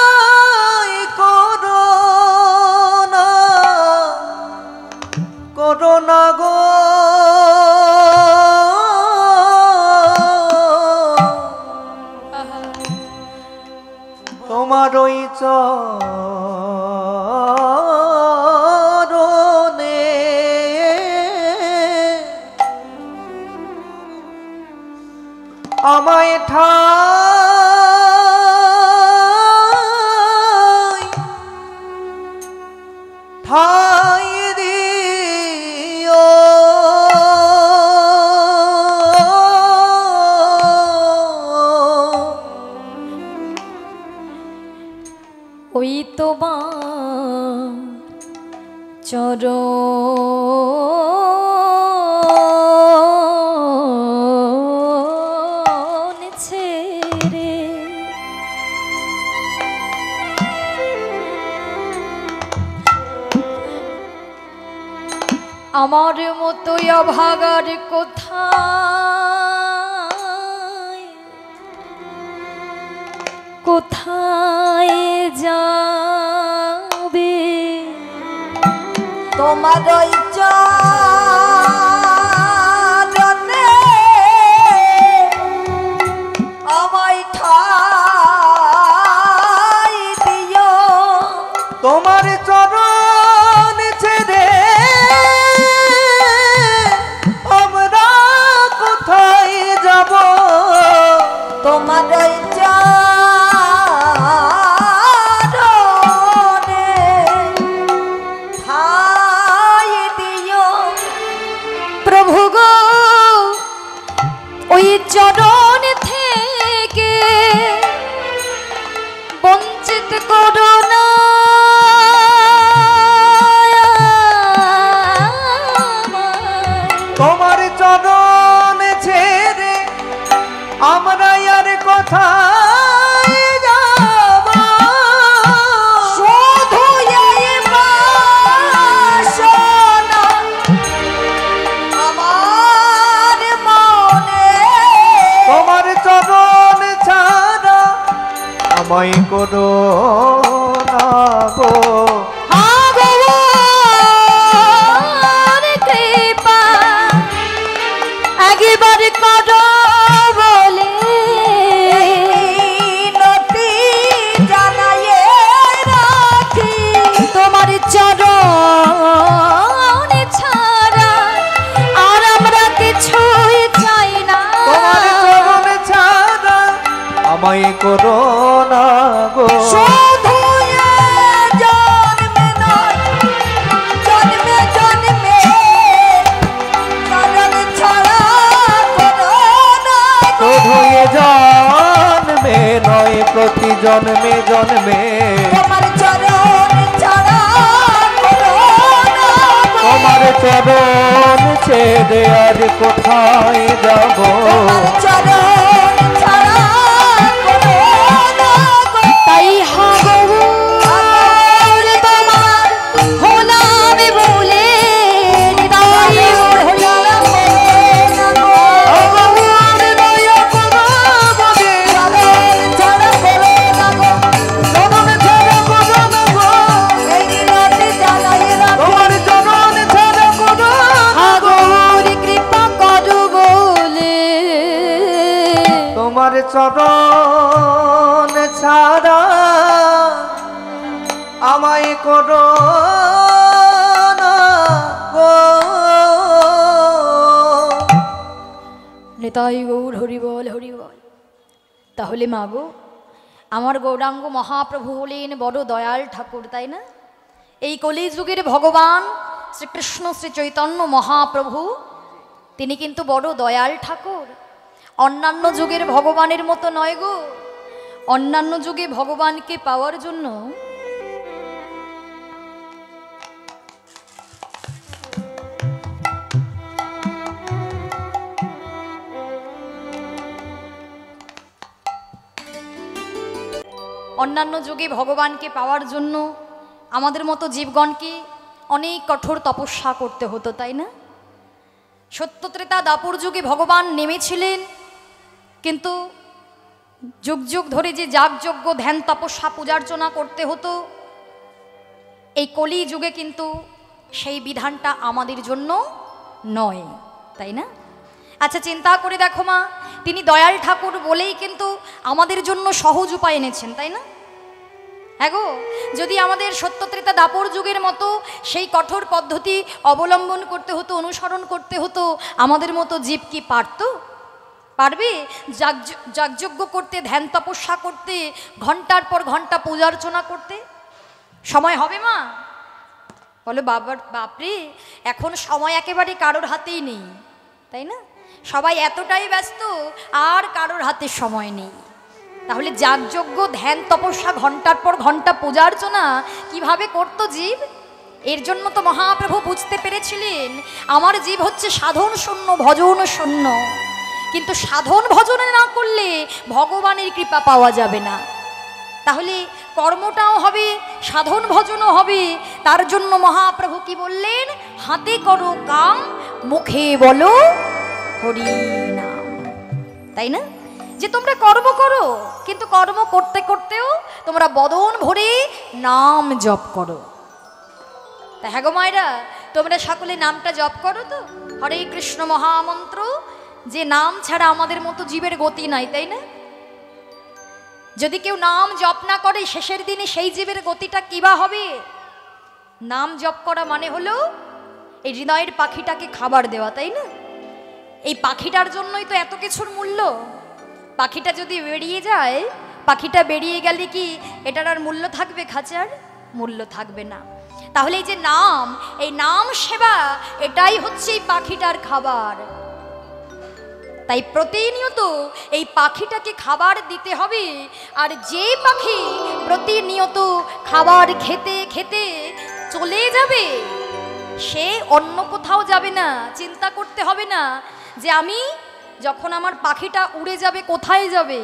আমায় করোনা গো তোমার ওই চরণে আমায় ঠাই দিও ওই তোমার চরণ ছেড়ে আমার মতোই অভাগার কোথায় কোথায় যাবে তোমার ওই চরণে আমায় ঠাই দিও তোমার চরণ ছেড়ে আমরা কোথায় যাব তোমার ওই চরণে ঠাই দিও প্রভু গো ওই চরণ থেকে বঞ্চিত করো না তোমার চরণ ছেড়ে আমরা আর কোথায় যাব শুধু এই বাসনা আমার মনে তোমার চরণ ছাড়া আমায় করো না গো ভগবান কৃপা একবার করো বলে মিনতি জানায়ে রাখি তোমার চরণ ছাড়া আর আমরা কিছুই চাই না তোমার চরণ ছাড়া আমায় করো না গো শুধু এ জন্মে নয় জন্মে জন্মে চরণ ছাড়া করো না গো। শুধু এ জন্মে নয় প্রতি জন্মে জন্মে তোমার চরণ ছাড়া করো না গো। তোমার চরণ ছেড়ে আর কোথায় যাব তোমার চরণ ছাড়া করো না গো। তাই হগর তোমার হলাম বলে হৃদয় হলাম ভগবান দয়া করো বলে চরণ ছাড়া করো না গো। চরণ ছাড়া করো না গো এই মিনতি জানায়ে রাখি তোমার চরণ ছাড়া করো না গো হগর কৃপা করো বলে তোমার চরণ ছাড়া আমায় করো না গো নিতাই গৌর হরি বল হরি বল। তাহলে মাগো আমার গৌরাঙ্গ মহাপ্রভু হলেন বড় দয়াল ঠাকুর, তাই না? এই কলিযুগের ভগবান শ্রীকৃষ্ণ শ্রী চৈতন্য মহাপ্রভু তিনি কিন্তু বড় দয়াল ঠাকুর। অন্যান্য যুগের ভগবানের মতো নয় গো। অন্যান্য যুগে ভগবানকে পাওয়ার জন্য অন্যান্য যুগে ভগবানকে পাওয়ার জন্য আমাদের মতো জীবগণকে অনেক কঠোর তপস্যা করতে হতো, তাই না? সত্যত্রেতা দাপর যুগে ভগবান নেমেছিলেন, কিন্তু যুগ যুগ ধরে যে যাগযজ্ঞ ধ্যান তপস্যা পূজার্চনা করতে হতো, এই কলি যুগে কিন্তু সেই বিধানটা আমাদের জন্য নয়, তাই না? আচ্ছা চিন্তা করে দেখো মা, তিনি দয়াল ঠাকুর বলেই কিন্তু আমাদের জন্য সহজ উপায় এনেছেন, তাই না? হ্যাঁ গো, যদি আমাদের সত্যত্রেতা দাপর যুগের মতো সেই কঠোর পদ্ধতি অবলম্বন করতে হতো, অনুসরণ করতে হতো, আমাদের মতো জীব কি পারত? পারবে? যাগযজ্ঞ করতে, ধ্যান তপস্যা করতে, ঘন্টার পর ঘন্টা পূজার্চনা করতে সময় হবে মা? বলো বাপরে, এখন সময় একেবারে কারোর হাতেই নেই, তাই না? সবাই এতটাই ব্যস্ত, আর কারোর হাতে সময় নেই। তাহলে যাগযজ্ঞ ধ্যান তপস্যা ঘন্টার পর ঘন্টা পূজার্চনা কিভাবে করতো জীব? এর জন্য তো মহাপ্রভু বুঝতে পেরেছিলেন আমার জীব হচ্ছে সাধন শূন্য, ভজন শূন্য। কিন্তু সাধন ভজনে না করলে ভগবানের কৃপা পাওয়া যাবে না। তাহলে কর্মটাও হবে, সাধন ভজনও হবে। তার জন্য মহাপ্রভু কি বললেন? হাতে করো কাম, মুখে বলো হরি নাম। তাই না? যে তোমরা কর্ম করো, কিন্তু কর্ম করতে করতেও তোমরা বদন ভরে নাম জপ করো। তা হ্যাঁ গো মায়েরা, তোমরা সকলে নামটা জপ করো তো, হরে কৃষ্ণ মহামন্ত্র, যে নাম ছাড়া আমাদের মতো জীবের গতি নাই, তাই না? যদি কেউ নাম জপ না করে, শেষের দিনে সেই জীবের গতিটা কিবা হবে? নাম জপ করা মানে হলো এই হৃদয়ের পাখিটাকে খাবার দেওয়া, তাই না? এই পাখিটার জন্যই তো এত কিছুর মূল্য। পাখিটা যদি বেরিয়ে যায়, পাখিটা বেরিয়ে গেলে কি এটার আর মূল্য থাকবে? খাঁচার মূল্য থাকবে না। তাহলে এই যে নাম, এই নাম সেবা, এটাই হচ্ছে এই পাখিটার খাবার। তাই প্রতিনিয়ত এই পাখিটাকে খাবার দিতে হবে। আর যে পাখি প্রতিনিয়ত খাবার খেতে খেতে চলে যাবে, সে অন্য কোথাও যাবে না। চিন্তা করতে হবে না যে আমি যখন আমার পাখিটা উড়ে যাবে কোথায় যাবে,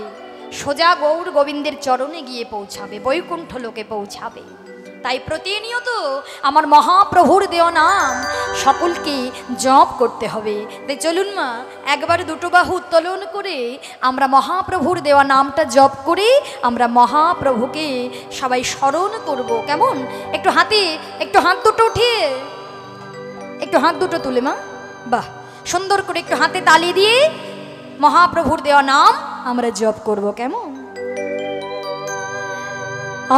সোজা গৌর গোবিন্দের চরণে গিয়ে পৌঁছাবে, বৈকুণ্ঠ লোকে পৌঁছাবে। তাই প্রতিনিয়ত আমার মহাপ্রভুর দেওয়া নাম সকলকে জপ করতে হবে। তাই চলুন মা, একবার দুটো বাহু উত্তোলন করে আমরা মহাপ্রভুর দেওয়া নামটা জপ করে আমরা মহাপ্রভুকে সবাই স্মরণ করব। কেমন? একটু হাত দুটো উঠিয়ে, একটু হাত দুটো তুলে মা, বাহ, সুন্দর করে একটু হাতে তালি দিয়ে মহাপ্রভুর দেওয়া নাম আমরা জপ করব। কেমন?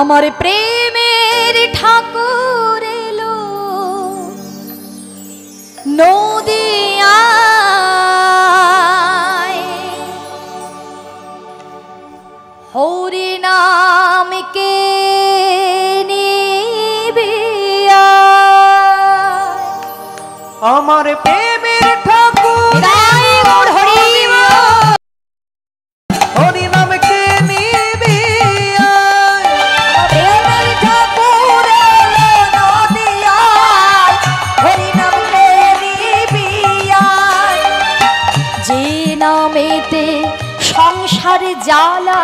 আমার প্রেমের ঠাকুর এলো নদিয়ায়, হরি নাম কে নিবে আমার প্রেমের ঠাকুর হরি হরি নাম কে নিবি প্রেমের ঠাকুর এলো নদিয়ায়, হরি নাম কে নিবি আয়। যে নামেতে সংসার জ্বালা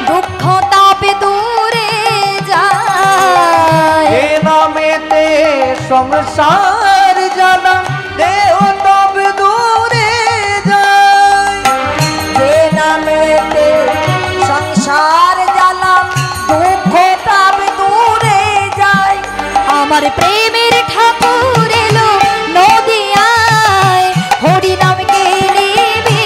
দুঃখ তাপে দূরে যায়, এ নামেতে সংসার জ্বালা দেহ তব দূরে যায়। যে নামেতে সংসার জ্বালা দুঃখ তাপ দূরে যায়। আমার প্রেমের ঠাকুর এলো নদিয়ায়, হরি নাম কে নিবি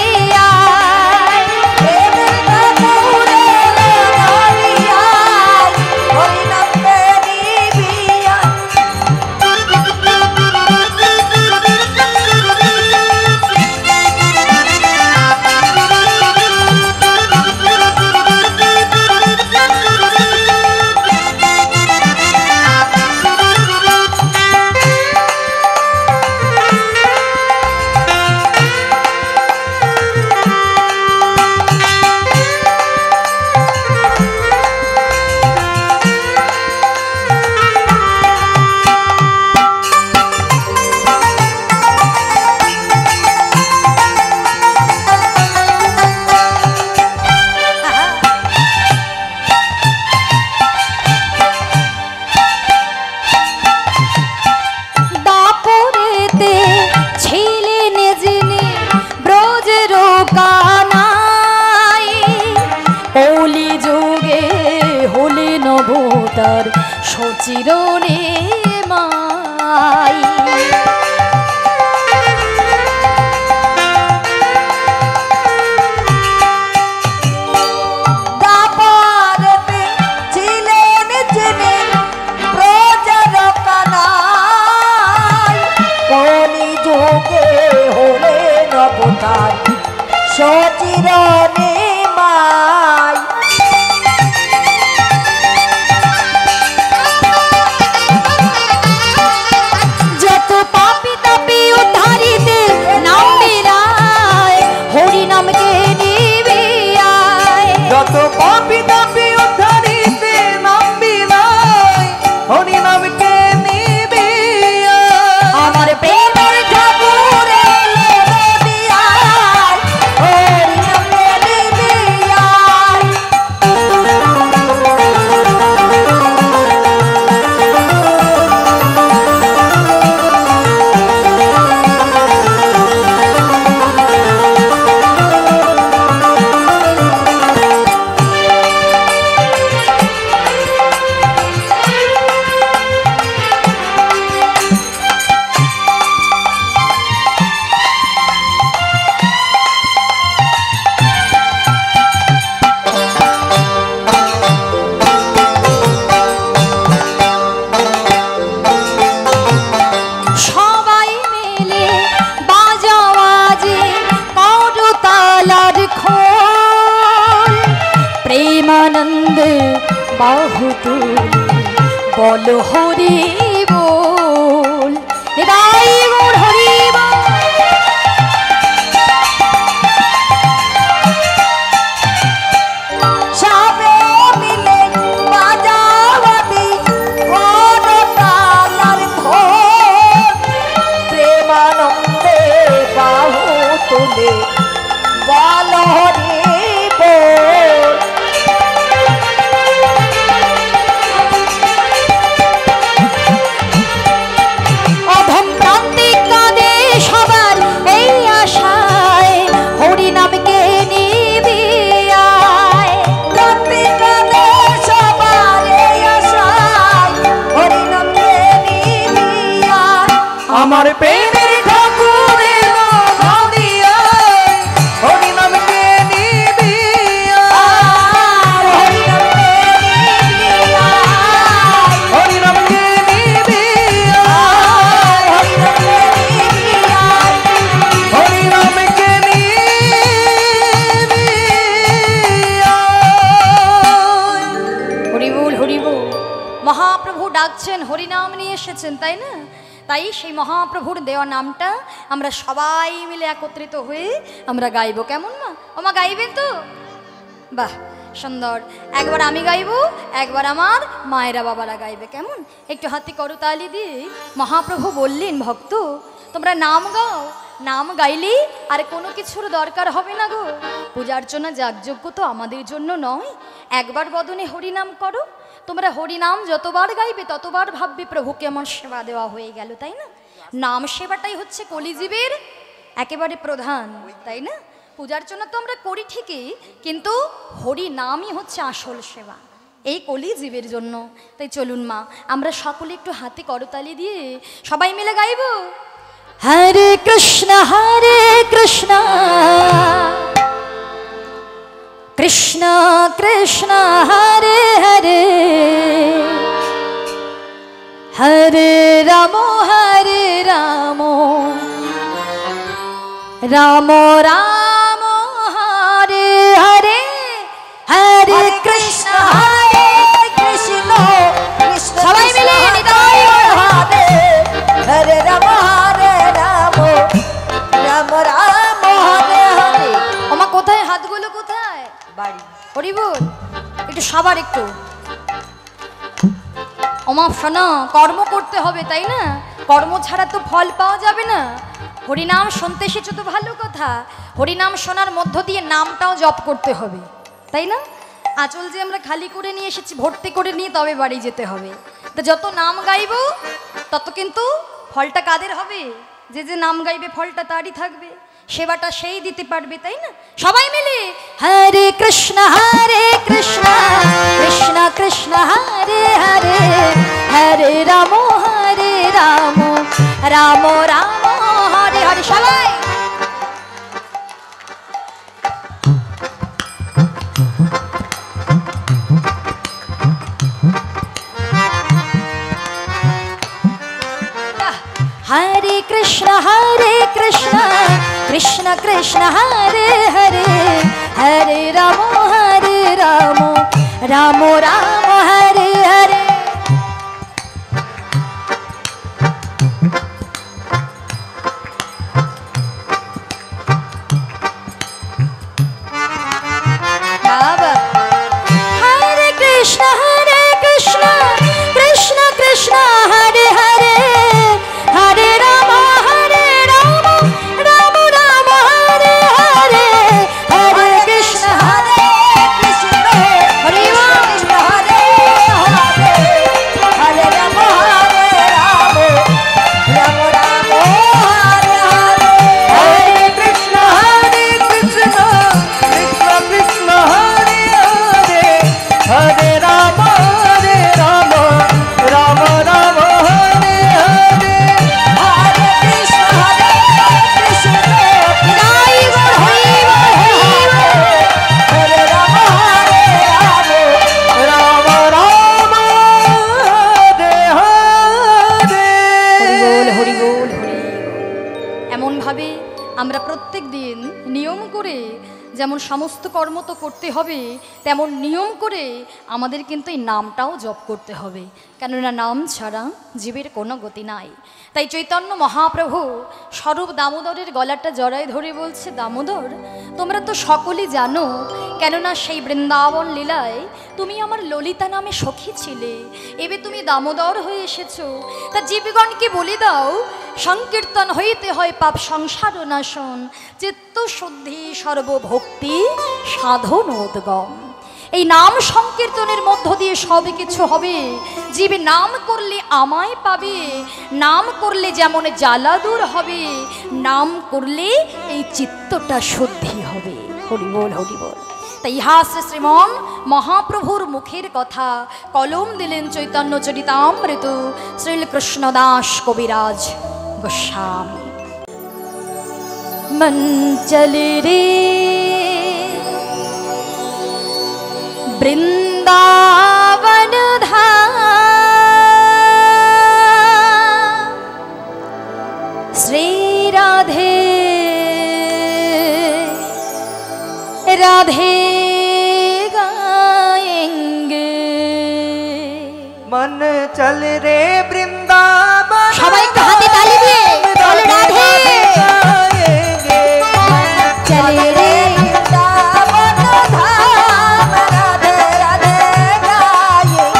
আয়। প্রেমের ঠাকুর এলো নদিয়ায়, হরি নাম কে নিবি আয়। কলি যুগে হলেন অবতার সচিরনে মাই। দাপরেতে ছিলেন যিনি প্রজার কানাই, কলি যুগে হলেন অবতার সচিরনে মাই। যত পাপি তাপি উদ্ধারিতে নাম মিলায় হরি নামকে নিবে আয়। যত পাপি তাপি উদ্ধারিতে নাম বিলায় হরি নামকে নিবে আয়। আমার প্রেমের ঠাকুর এলে নদিয়ায়, হরি নামে নিবি আয়। সবাই মিলে বাজাবাজি করতালার খোল, প্রেমানন্দে বাহু তুলে বল হরি বল, হৃদয় মোর হরি বল। সবে মিলে বাজাবাজি করতালার খোল, প্রেমানন্দে বাহু তুলে বল হরি বল। অধম প্রান্তিক কাঁদে সবার এই আশায় হরি নামকে নিবি আয়। প্রত্যেকটা সবার এই আশায় হরি নামে নিবি আয়। আমার প্রেমের ঠাকুর এলো নদিয়ায় হরি নামকে নিবি আয়। হরি নামে নিবি আয়। হরি নামকে নিবি আয়। হরি নামে নিবি আয়। হরি নামকে নিবি আয়। Horrible horrible. মহাপ্রভু ডাকছেন, হরিনাম নিয়ে এসেছেন, তাই না? তাই সেই মহাপ্রভুর দেওয়া নামটা আমরা সবাই মিলে একত্রিত হয়ে আমরা গাইবো, কেমন মা? ওমা গাইবেন তো? বাহ, সুন্দর। একবার আমি গাইবো, একবার আমার মায়েরা বাবারা গাইবে, কেমন? একটু হাতে করতালি দিয়ে মহাপ্রভু বললেন, ভক্ত তোমরা নাম গাও, নাম গাইলেই আর কোনো কিছুর দরকার হবে না গো। পূজা অর্চনা যাগযজ্ঞ তো আমাদের জন্য নয়, একবার বদনে হরিনাম করো। তোমরা হরিনাম যতবার গাইবে ততবার ভাববে প্রভুকে আমার সেবা দেওয়া হয়ে গেল, তাই না? নাম সেবাটাই হচ্ছে কলিজীবের একেবারে প্রধান, তাই না? পূজার্চনা তো আমরা করি ঠিকই, কিন্তু হরি নামই হচ্ছে আসল সেবা এই কলিজীবের জন্য। তাই চলুন মা, আমরা সকলে একটু হাতে করতালি দিয়ে সবাই মিলে গাইব। হরে কৃষ্ণ কৃষ্ণ কৃষ্ণ কৃষ্ণ হরে হরে, হরে রাম রাম রাম হরে হরে, হরে কৃষ্ণ কৃষ্ণ কৃষ্ণ সবাই মিলে নিতাই হরে হরে রাম রাম রাম রাম হরে হরে। ওমা কোথায় হাতগুলো কোথায়? বাড়ি হরি বল একটু, সবার একটু। ওমা শোনো, কর্ম করতে হবে, তাই না? কর্ম ছাড়া তো ফল পাওয়া যাবে না। হরিনাম শুনতে এসেছো তো ভালো কথা, হরিনাম শোনার মধ্য দিয়ে নামটাও জপ করতে হবে, তাই না? আঁচল যে আমরা খালি করে নিয়ে এসেছি, ভর্তি করে নিয়ে তবে বাড়ি যেতে হবে। তো যত নাম গাইবো তত কিন্তু ফলটা কাদের হবে? যে যে নাম গাইবে ফলটা তারই থাকবে। সেবাটা সেই দিতে পারবে, তাই না? সবাই মিলে হরে কৃষ্ণ কৃষ্ণ কৃষ্ণ হরে হরে, হরে রাম রাম রাম হরে হরে। সবাই हरे कृष्ण कृष्ण कृष्ण हरे हरे, हरे राम राम राम हरे हरे। हरे कृष्ण कृष्ण कृष्ण हरे हरे, हरे राम राम राम हरे हरे, हरे कृष्ण हरे हरे कृष्ण हरे हरे, हरे राम राम राम हरे हरे, हरे कृष्ण कृष्ण कृष्ण हरे हरे, हरे राम राम राम हरे हरे, हरे कृष्ण गाई गो होई हरे राम राम राम हरे हरे। হরি বল হরি। এমন ভাবে আমরা প্রত্যেক দিন নিয়ম করে, যেমন সমস্ত কর্ম তো করতে হবে, তেমন নিয়ম করে আমাদের কিন্তু এই নামটাও জপ করতে হবে, কেননা নাম ছাড়া জীবের কোনো গতি নাই। তাই চৈতন্য মহাপ্রভু স্বরূপ দামোদরের গলাটা জড়ায় ধরে বলছে, দামোদর তোমরা তো সকলেই জানো, কেননা সেই বৃন্দাবন লীলায় তুমি আমার ললিতা নামে সখী ছিলে, এবে তুমি দামোদর হয়ে এসেছো, তা জীবগণকে বলে দাও সংকীর্তন হইতে হয় পাপ সংসার নাশন, চিত্ত শুদ্ধি সর্বভক্তি সাধন উদ্গম। এই নাম সংকীর্তনের মধ্য দিয়ে সব কিছু হবে। জীবে নাম করলে আমায় পাবে, নাম করলে যেমন জ্বালা দূর হবে, নাম করলে এই চিত্তটা শুদ্ধি হবে। হরি বল হরি বল। তাই ইহা শ্রীমন মহাপ্রভুর মুখের কথা কলম দিলেন চৈতন্য চরিতামৃত শ্রীকৃষ্ণ দাস কবিরাজ গোস্বামী। मन चले रे वृंदावन धाम, श्री राधे राधे गाएंगे। मन चल रे वृंदावन, সবাই একটু হাতে তালি দিয়ে বলে রাধে। चले रे वृंदावन धाम, राधे राधे गाएंगे,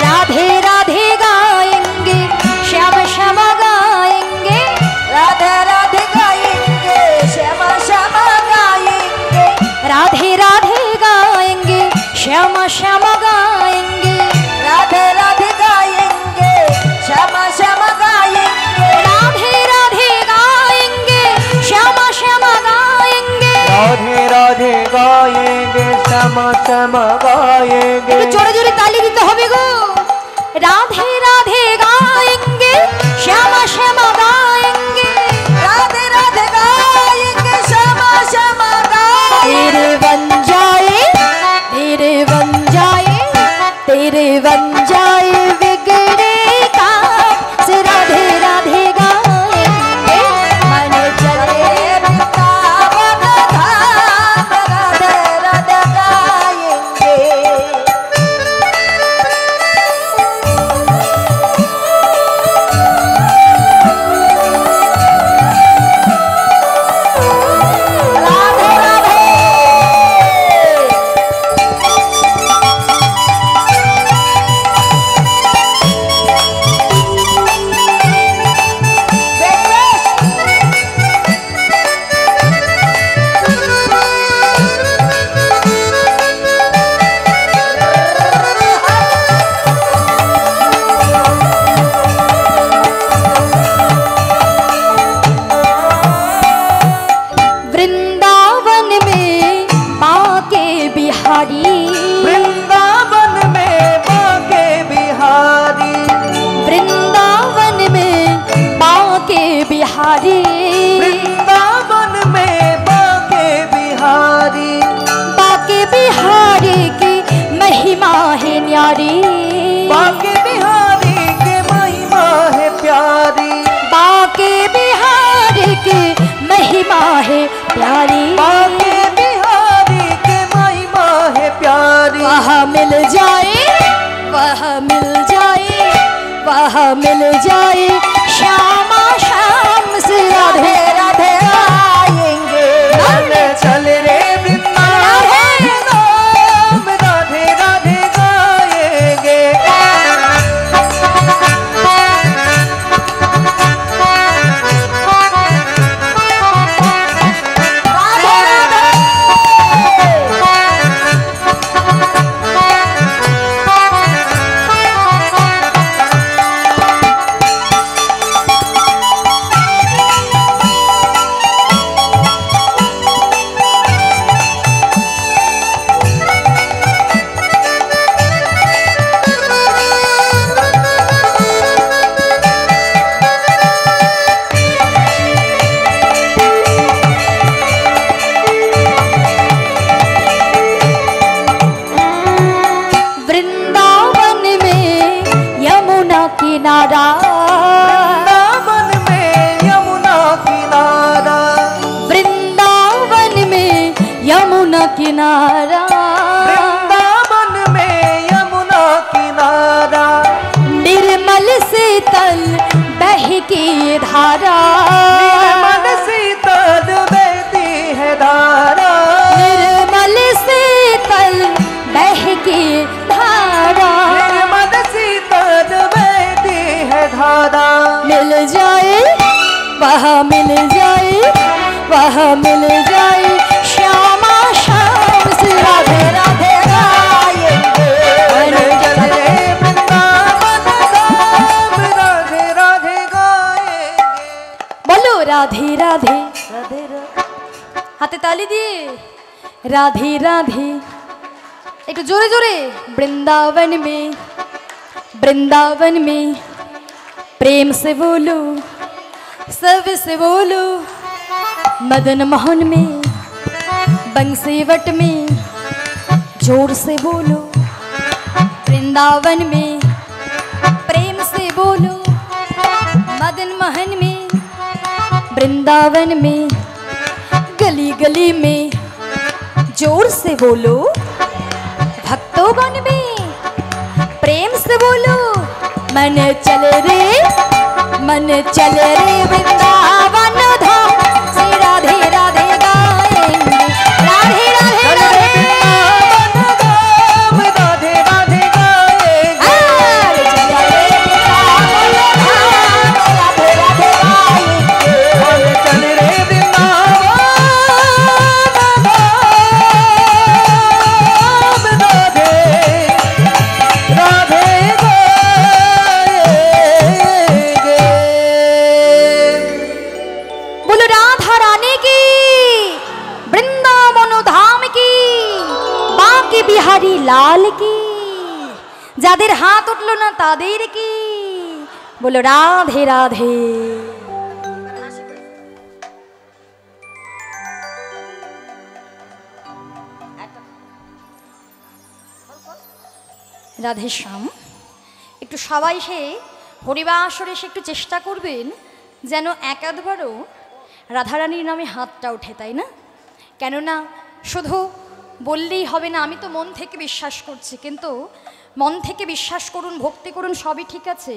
राधे राधे गाएंगे, श्याम श्याम गाएंगे, राधे राधे गाएंगे, श्याम श्याम गाएंगे, राधे राधे गाएंगे, श्याम श्याम गाएंगे, राधे राधे गाएंगे, श्याम श्याम गाएंगे, राधे राधे गाएंगे, श्याम श्याम गाएंगे। राधे राधे गाएंगे, श्याम श्याम गाएंगे। একটু জোরে জোরে তালি দিতে হবে গো। राधे राधे गाएंगे, श्याम श्याम गाएंगे, राधे राधे गाएंगे, श्याम श्याम गाएंगे, तेरे बन जाए, तेरे बन जाए, तेरे बन जाए बिगड़े काम से, राधे राधे गाएंगे, मन चले वृंदावन धाम, राधे राधे गाएंगे। वृंदावन में बाके बिहारी, वृंदावन में बाके बिहारी, वृंदावन में बाके बिहारी, बाके बिहारी की महिमा है न्यारी, बाके बिहारी के महिमा है प्यारी, बाके बिहारी की महिमा है प्यारी, बाके बिहारी के महिमा है प्यारी। वह मिल जाए, वह मिल जाए, वह मिल जाए श्यामा श्याम से राधे राधे गाएंगे। चल रे वृंदावन राधे राधे गाएंगे। वृंदावन में यमुना किनारा, वृंदावन में यमुना किनारा, वृंदावन में यमुना किनारा, वृंदावन में यमुना किनारा, निर्मल शीतल बहकी धारा, निर्मल शीतल बहती है धारा, निर्मल शीतल बहकी धारा, निर्मल शीतल बहती है धारा। मिल जाए, वह मिल जाए, वह मिल जाए श्यामा श्याम से राधे राधे गाएंगे। चल रे वृंदावन धाम राधे राधे गाएंगे। बोलो राधे राधे हाथे ताली दिए राधे राधे एक जोरे जोरे। वृंदावन में, वृंदावन में प्रेम से बोलो, सब से बोलो, मदन मोहन में, बंसी वट में जोर से बोलो। वृंदावन में प्रेम से बोलो, मदन मोहन में, वृंदावन में गली गली में जोर से बोलो। भक्तोगण में प्रेम से बोलो, मन चले रे, मन चले रे वृंदावन धाम से राधे राधे गाएंगे। राधे राधे राधे वृंदावन धाम राधे राधे गाएंगे। चले रे वृंदावन धाम राधे राधे गाएंगे। चल रे वृंदावन धाम राधे राधे गाएंगे। बोलो राधा रानी की, वृंदावन धाम की, बाके बिहारी लाल की, যাদের হাত উঠলো না তাদের কি। बोलो राधे राधे। রাধে শ্যাম। একটু সবাই সে হরিবাসরে এসে একটু চেষ্টা করবেন যেন একাধবারও রাধারানীর নামে হাতটা ওঠে, তাই না? কেননা শুধু বললেই হবে না, আমি তো মন থেকে বিশ্বাস করছি, কিন্তু মন থেকে বিশ্বাস করুন, ভক্তি করুন, সবই ঠিক আছে,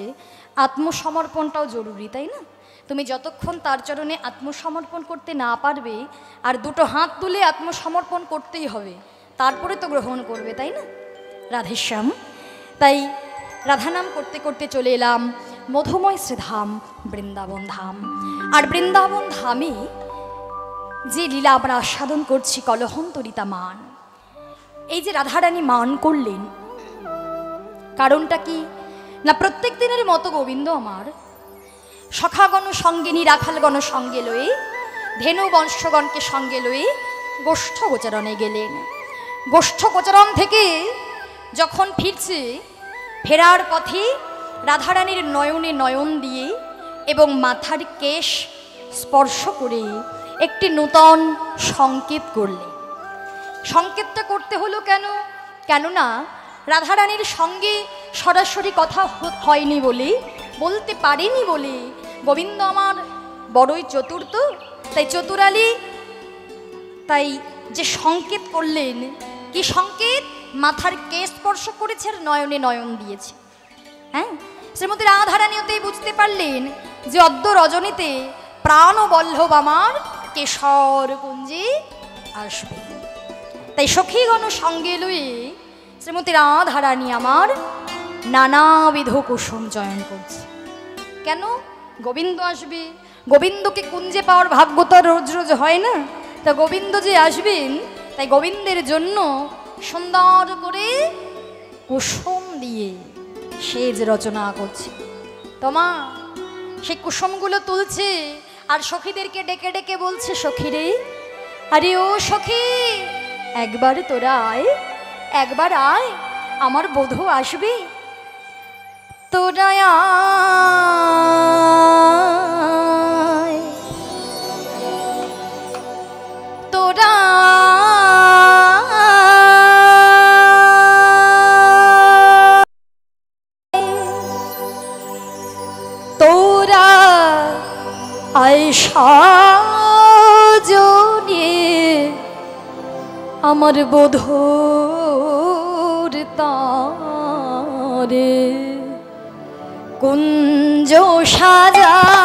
আত্মসমর্পণটাও জরুরি, তাই না? তুমি যতক্ষণ তার চরণে আত্মসমর্পণ করতে না পারবে, আর দুটো হাত তুলে আত্মসমর্পণ করতেই হবে, তারপরে তো গ্রহণ করবে, তাই না? রাধেশ্যাম। তাই রাধা নাম করতে করতে চলে এলাম মধুময় শ্রীধাম বৃন্দাবন ধাম। আর বৃন্দাবন ধামে যে লীলা আমরা আস্বাদন করছি, কলহন্তরিতা মান, এই যে রাধারানী মান করলেন, কারণটা কি না, প্রত্যেক দিনের মতো গোবিন্দ আমার সখাগণ সঙ্গিনী রাখালগণ সঙ্গে লয়ে, ধেনু বংশগণকে সঙ্গে লয়ে গোষ্ঠ গোচারণে গেলেন। গোষ্ঠ গোচরণ থেকে যখন ফিরছে, ফেরার পথে রাধারানীর নয়নে নয়ন দিয়ে এবং মাথার কেশ স্পর্শ করে একটি নূতন সংকেত করলেন। সংকেতটা করতে হলো কেন? কেননা রাধারানীর সঙ্গে সরাসরি কথা হয়নি বলে, বলতে পারেনি বলে, গোবিন্দ আমার বড়ই চতুর তো, তাই চতুরালী তাই যে সংকেত করলেন, কি সংকেত? মাথার কেশ স্পর্শ করেছে আর নয়নে নয়ন দিয়েছে। হ্যাঁ, শ্রীমতী রাধারানীতেই বুঝতে পারলেন যে অদ্য রজনীতে প্রাণবল্লভ আমার কেশর কুঞ্জে আসবে। তাই সখীগণ সঙ্গে লয়ে শ্রীমতী রাধারানী আমার নানাবিধ কুসুম চয়ন করছে। কেন? গোবিন্দ আসবে, গোবিন্দকে কুঞ্জে পাওয়ার ভাগ্য তো রোজ রোজ হয় না। তা গোবিন্দ যে আসবেন, তাই গোবিন্দের জন্য সুন্দর করে কুসুম দিয়ে সেজ রচনা করছে। তোমা সেই কুসুমগুলো তুলছে আর সখীদেরকে ডেকে ডেকে বলছে, সখীরে, আরে ও সখী, একবার তোরা আয়, একবার আয়, আমার বধূ আসবে, তোরা আয়, তোরা তোরা আয় সাজনে আমার বধূর তারে কুঞ্জ সাজায়,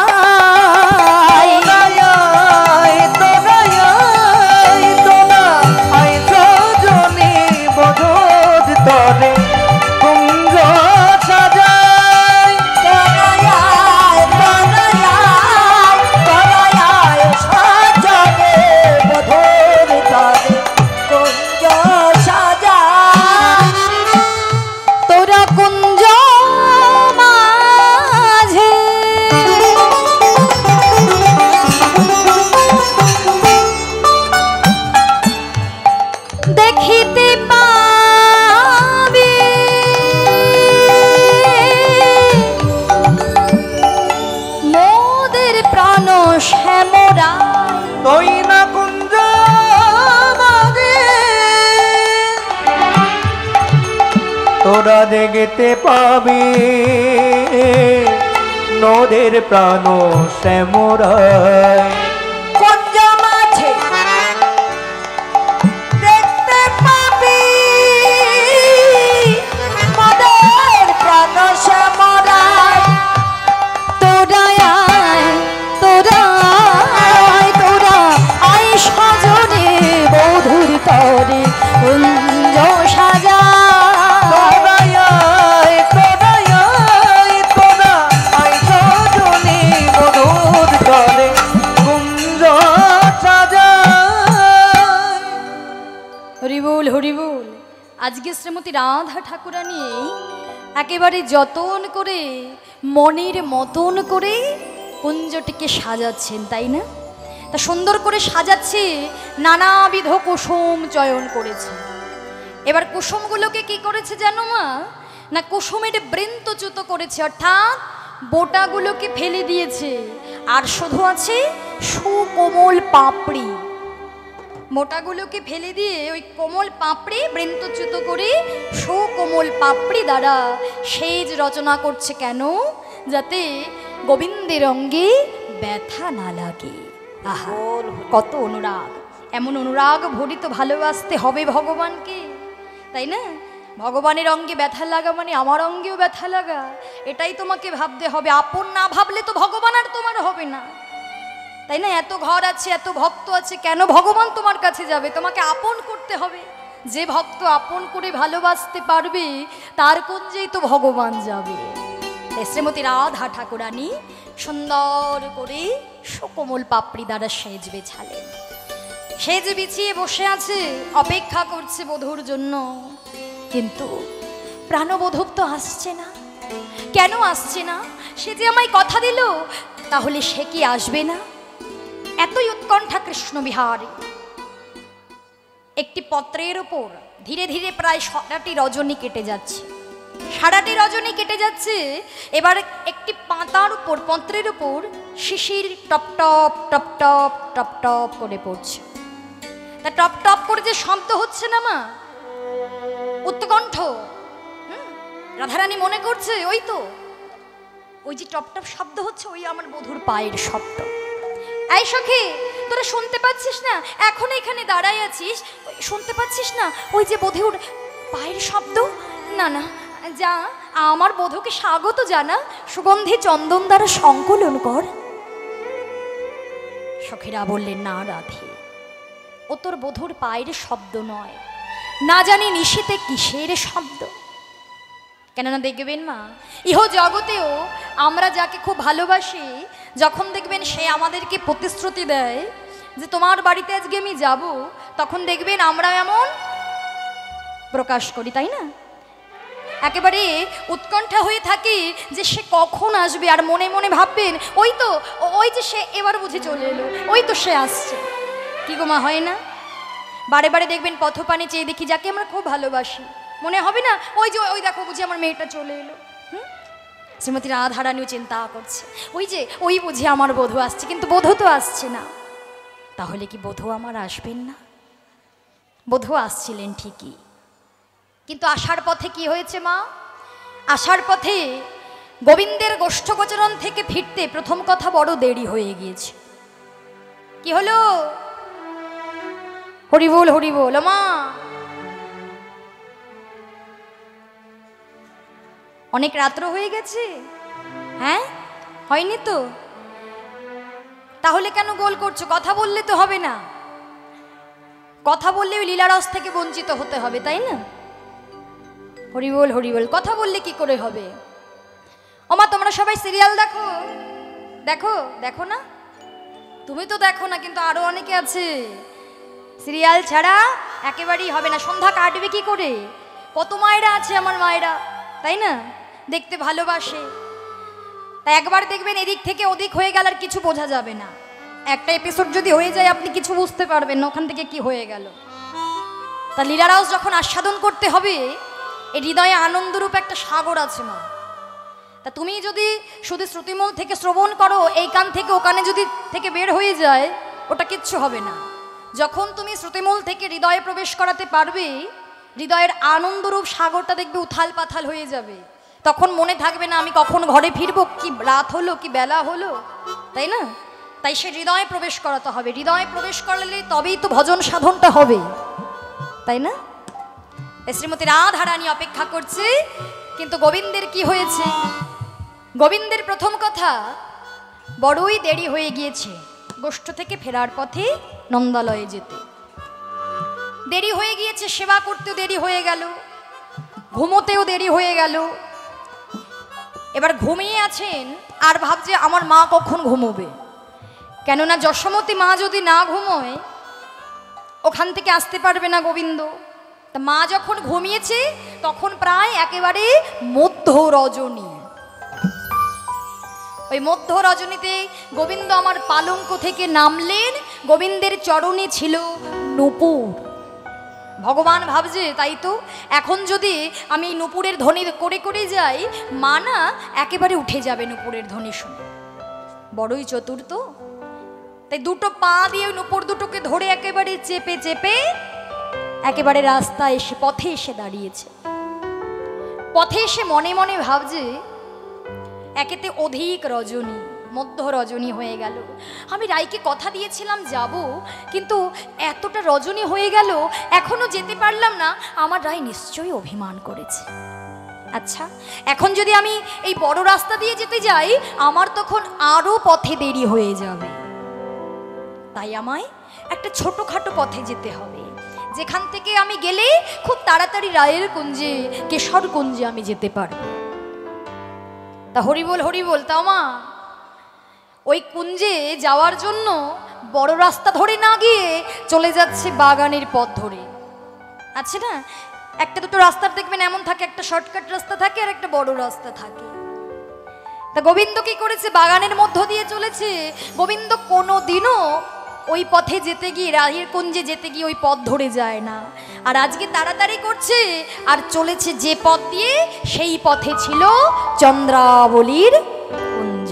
তোরা কুঞ্জ মাঝে দেখিতে পাবি মোদের প্রাণ শ্যামরা, তুই না কুঞ্জ মাঝে তোরা দেখতে পাবি নদের প্রাণ শ্যামরায়। কুঞ্জ মাঝে দেখতে পাবি মোদের প্রাণ শ্যামরায়, তোরা আয়, তোরা আয়, তোরা আয় সজনে বধূর তরে কুঞ্জ সাজা, হরিবোল হরিবোল। আজকে শ্রীমতী রাধা ঠাকুরানী একেবারে যতন করে মনের মতন করে কুঞ্জটিকে সাজাচ্ছেন, তাই না? তা সুন্দর করে সাজাচ্ছে, নানাবিধ কুসুম চয়ন করেছে। এবার কুসুমগুলোকে কি করেছে জানো মা? না কুসুমের বৃন্তচ্যুত করেছে, অর্থাৎ বোটাগুলোকে ফেলে দিয়েছে, আর শুধু আছে সুকোমল পাপড়ি। মোটাগুলোকে ফেলে দিয়ে ওই কোমল পাপড়ি বৃন্তচ্যুত করে সুকোমল পাপড়ি দ্বারা সেজ রচনা করছে। কেন? যাতে গোবিন্দের অঙ্গে ব্যথা না লাগে। আহা, কত অনুরাগ! এমন অনুরাগ ভরিত ভালোবাসতে হবে ভগবানকে, তাই না? ভগবানের অঙ্গে ব্যথা লাগা মানে আমার অঙ্গেও ব্যথা লাগা, এটাই তোমাকে ভাবতে হবে। আপন না ভাবলে তো ভগবান আর তোমার হবে না, তাই না? এত ঘর আছে, এত ভক্ত আছে, কেন ভগবান তোমার কাছে যাবে? তোমাকে আপন করতে হবে। যে ভক্ত আপন করে ভালোবাসতে পারবে তার কুঞ্জেই তো ভগবান যাবে। শ্রীমতী রাধা ঠাকুরানী সুন্দর করে সুকোমল পাপড়ি দ্বারা সেজ বেছালেন। সেজ বিছিয়ে বসে আছে, অপেক্ষা করছে বধূর জন্য। কিন্তু প্রাণবধূ তো আসছে না। কেন আসছে না? সে যে আমায় কথা দিল, তাহলে সে কি আসবে না? এতই উৎকণ্ঠা কৃষ্ণ বিহারে। একটি পত্রের ওপর ধীরে ধীরে প্রায় সারাটি রজনী কেটে যাচ্ছে, সারাটি রজনী কেটে যাচ্ছে। এবার একটি পাতার উপর, পত্রের উপর শিশির টপ টপ টপ টপ টপ টপ করে পড়ছে। তা টপ টপ করে যে শব্দ হচ্ছে না মা, উৎকণ্ঠ, রাধারানী মনে করছে ওই তো, ওই যে টপ টপ শব্দ হচ্ছে ওই আমার বধূর পায়ের শব্দ। এই সখী, তোরা শুনতে পাচ্ছিস না? এখন এখানে দাঁড়াই আছিস, শুনতে পাচ্ছিস না ওই যে বধূর পায়ের শব্দ? না না, যা আমার বধূকে স্বাগত জানা, সুগন্ধি চন্দন দ্বারা সংকলন কর। সখীরা বললেন, না রাধে, ও তোর বধূর পায়ের শব্দ নয়, না জানি নিশীতে কিসের শব্দ। কেননা দেখবেন মা, ইহ জগতেও আমরা যাকে খুব ভালোবাসি, যখন দেখবেন সে আমাদেরকে প্রতিশ্রুতি দেয় যে তোমার বাড়িতে আজকে আমি যাব, তখন দেখবেন আমরা এমন প্রকাশ করি, তাই না? একেবারে উৎকণ্ঠা হয়ে থাকি যে সে কখন আসবে, আর মনে মনে ভাববেন ওই তো, ওই যে সে এবার বুঝে চলে এলো, ওই তো সে আসছে। কি গো মা, হয় না? বারে বারে দেখবেন পথপানে চেয়ে দেখি যাকে আমরা খুব ভালোবাসি, মনে হবে না ওই যে ওই দেখো বুঝি আমার মেয়েটা চলে এলো। শ্রীমতী রাধারানীও চিন্তা করছে, ওই যে ওই বুঝি আমার বধূ আসছে, কিন্তু বধূ তো আসছে না। তাহলে কি বধূ আমার আসবেন না? বধূ আসছিলেন ঠিকই, কিন্তু আসার পথে কি হয়েছে মা? আসার পথে গোবিন্দের গোষ্ঠগোচরণ থেকে ফিরতে প্রথম কথা বড় দেরি হয়ে গিয়েছে। কি হলো? হরি বল, হরি বল মা। অনেক রাত্র হয়ে গেছে, হ্যাঁ হয়নি তো? তাহলে কেন গোল করছো? কথা বললে তো হবে না, কথা বললে ওই লীলারস থেকে বঞ্চিত হতে হবে, তাই না? হরি বল, হরি বল। কথা বললে কি করে হবে? ওমা, তোমরা সবাই সিরিয়াল দেখো? দেখো? দেখো না? তুমি তো দেখো না, কিন্তু আরো অনেকে আছে সিরিয়াল ছাড়া একেবারেই হবে না। সন্ধ্যা কাটবে কি করে? কত মায়েরা আছে আমার মায়েরা, তাই না? দেখতে ভালোবাসে। তাই একবার দেখবেন এদিক থেকে ওদিক হয়ে গেল আর কিছু বোঝা যাবে না। একটা এপিসোড যদি হয়ে যায় আপনি কিছু বুঝতে পারবেন না ওখান থেকে কি হয়ে গেল। তা লীলারাস যখন আস্বাদন করতে হবে, এই হৃদয়ে আনন্দরূপ একটা সাগর আছে মা। তা তুমি যদি শুধু শ্রুতিমূল থেকে শ্রবণ করো, এই কান থেকে ও কানে যদি থেকে বের হয়ে যায়, ওটা কিচ্ছু হবে না। যখন তুমি শ্রুতিমূল থেকে হৃদয়ে প্রবেশ করাতে পারবে, হৃদয়ের আনন্দরূপ সাগরটা দেখবে উথাল পাথাল হয়ে যাবে। তখন মনে থাকবে না আমি কখন ঘরে ফিরবো, কি রাত হলো কি বেলা হলো, তাই না? তাই সে হৃদয়ে প্রবেশ করাতে হবে। হৃদয়ে প্রবেশ করলে তবেই তো ভজন সাধনটা হবে, তাই না? শ্রীমতী রাধারানী অপেক্ষা করছে, কিন্তু গোবিন্দের কি হয়েছে? গোবিন্দের প্রথম কথা, বড়ই দেরি হয়ে গিয়েছে গোষ্ঠ থেকে ফেরার পথে নন্দালয়ে যেতে। দেরি হয়ে গিয়েছে, সেবা করতেও দেরি হয়ে গেল, ঘুমোতেও দেরি হয়ে গেল। এবার ঘুমিয়ে আছেন আর ভাবছে আমার মা কখন ঘুমোবে, কেননা যশোমতী মা যদি না ঘুমোয় ওখান থেকে আসতে পারবে না গোবিন্দ। তা মা যখন ঘুমিয়েছে তখন প্রায় একেবারে মধ্য রজনী। ওই মধ্য রজনীতে গোবিন্দ আমার পালঙ্ক থেকে নামলেন, গোবিন্দের চরণে ছিল নূপুর। ভগবান ভাবছে তাই তো, এখন যদি আমি নূপুরের ধ্বনি করে করে যাই, মা না একেবারে উঠে যাবে নূপুরের ধ্বনি শুনে। বড়ই চতুর তো, তাই দুটো পা দিয়ে ওই নূপুর দুটোকে ধরে একেবারে চেপে চেপে একেবারে রাস্তায় এসে পথে এসে দাঁড়িয়েছে। পথে এসে মনে মনে ভাবছে একেতে অধিক রজনী, মধ্য রজনী হয়ে গেল। আমি রাইকে কথা দিয়েছিলাম যাব, কিন্তু এতটা রজনী হয়ে গেল এখনো যেতে পারলাম না। আমার রাই নিশ্চয়ই অভিমান করেছে। আচ্ছা, এখন যদি আমি এই বড় রাস্তা দিয়ে যেতে যাই, আমার তখন আরো পথে দেরি হয়ে যাবে। তাই আমায় একটা ছোটখাটো পথে যেতে হবে, যেখান থেকে আমি গেলে খুব তাড়াতাড়ি রায়ের কুঞ্জে, কেশর কুঞ্জে আমি যেতে পারব। তা হরিবোল হরিবোল। তা মা, ওই কুঞ্জে যাওয়ার জন্য বড় রাস্তা ধরে না গিয়ে চলে যাচ্ছে বাগানের পথ ধরে। আছে না, একটা দুটো রাস্তার দেখবেন এমন থাকে, একটা শর্টকাট রাস্তা থাকে আর একটা বড় রাস্তা থাকে। তা গোবিন্দ কি করেছে? বাগানের মধ্য দিয়ে চলেছে। গোবিন্দ কোনোদিনও ওই পথে যেতে গিয়ে, রায়ের কুঞ্জে যেতে গিয়ে ওই পথ ধরে যায় না। আর আজকে তাড়াতাড়ি করছে আর চলেছে যে পথ দিয়ে, সেই পথে ছিল চন্দ্রাবলীর কুঞ্জ।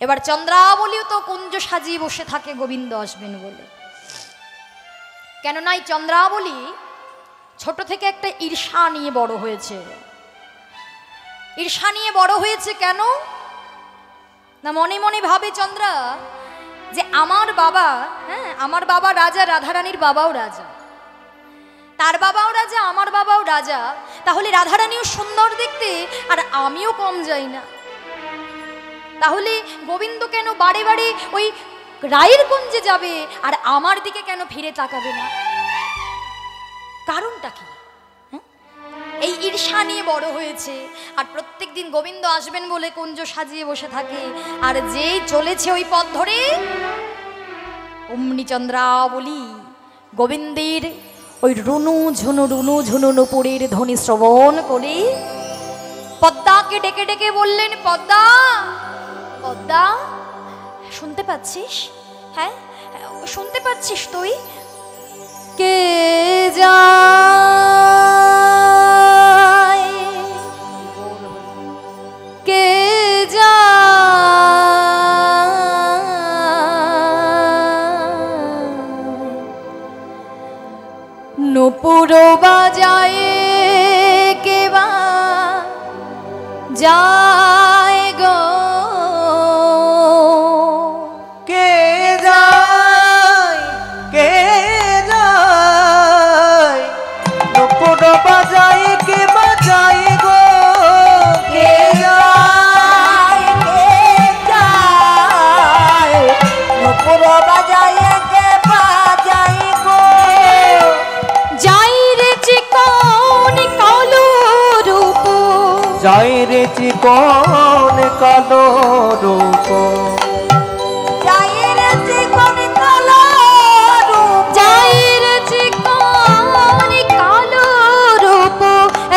এবার চন্দ্রাবলীও তো কুঞ্জ সাজিয়ে বসে থাকে গোবিন্দ আসবেন বলে। কেননা এই চন্দ্রাবলী ছোট থেকে একটা ঈর্ষা নিয়ে বড় হয়েছে। ঈর্ষা নিয়ে বড় হয়েছে কেন না, মনে মনে ভাবে চন্দ্রা যে আমার বাবা, হ্যাঁ আমার বাবা রাজা, রাধারানীর বাবাও রাজা, তার বাবাও রাজা, আমার বাবাও রাজা, তাহলে রাধারানীও সুন্দর দেখতে আর আমিও কম যাই না। তাহলে গোবিন্দ কেন বারে বারে ওই রায়ের কুঞ্জে যাবে আর আমার দিকে কেন ফিরে তাকাবে না? কারণটা কি? এই ঈর্ষা নিয়ে বড় হয়েছে। আর প্রত্যেক দিন গোবিন্দ আসবেন বলে কুঞ্জ সাজিয়ে বসে থাকে। আর যেই চলেছে ওই পথ ধরে, অমনি চন্দ্রাবলী গোবিন্দের ওই রুনু ঝুনু নুপুরের ধ্বনি শ্রবণ করে পদ্মাকে ডেকে ডেকে বললেন, পদ্মা, পদ্মা, শুনতে পাচ্ছিস? হ্যাঁ শুনতে পাচ্ছিস তুই? কে যায়, কে যায়, নুপুর বাজায় কে বা যায় গো, কে যায়, কে যায়, নুপুর বাজায় কে বাজায় গো, কে যায়, কে যায়, নুপুর বাজায় কে বাজায় গো, যাই রে চিকন কালো রূপ, যাই রে চিকন কালো রূপ, যাই রে চিকন কালো রূপ, যাই রে চিকন কালো রূপ,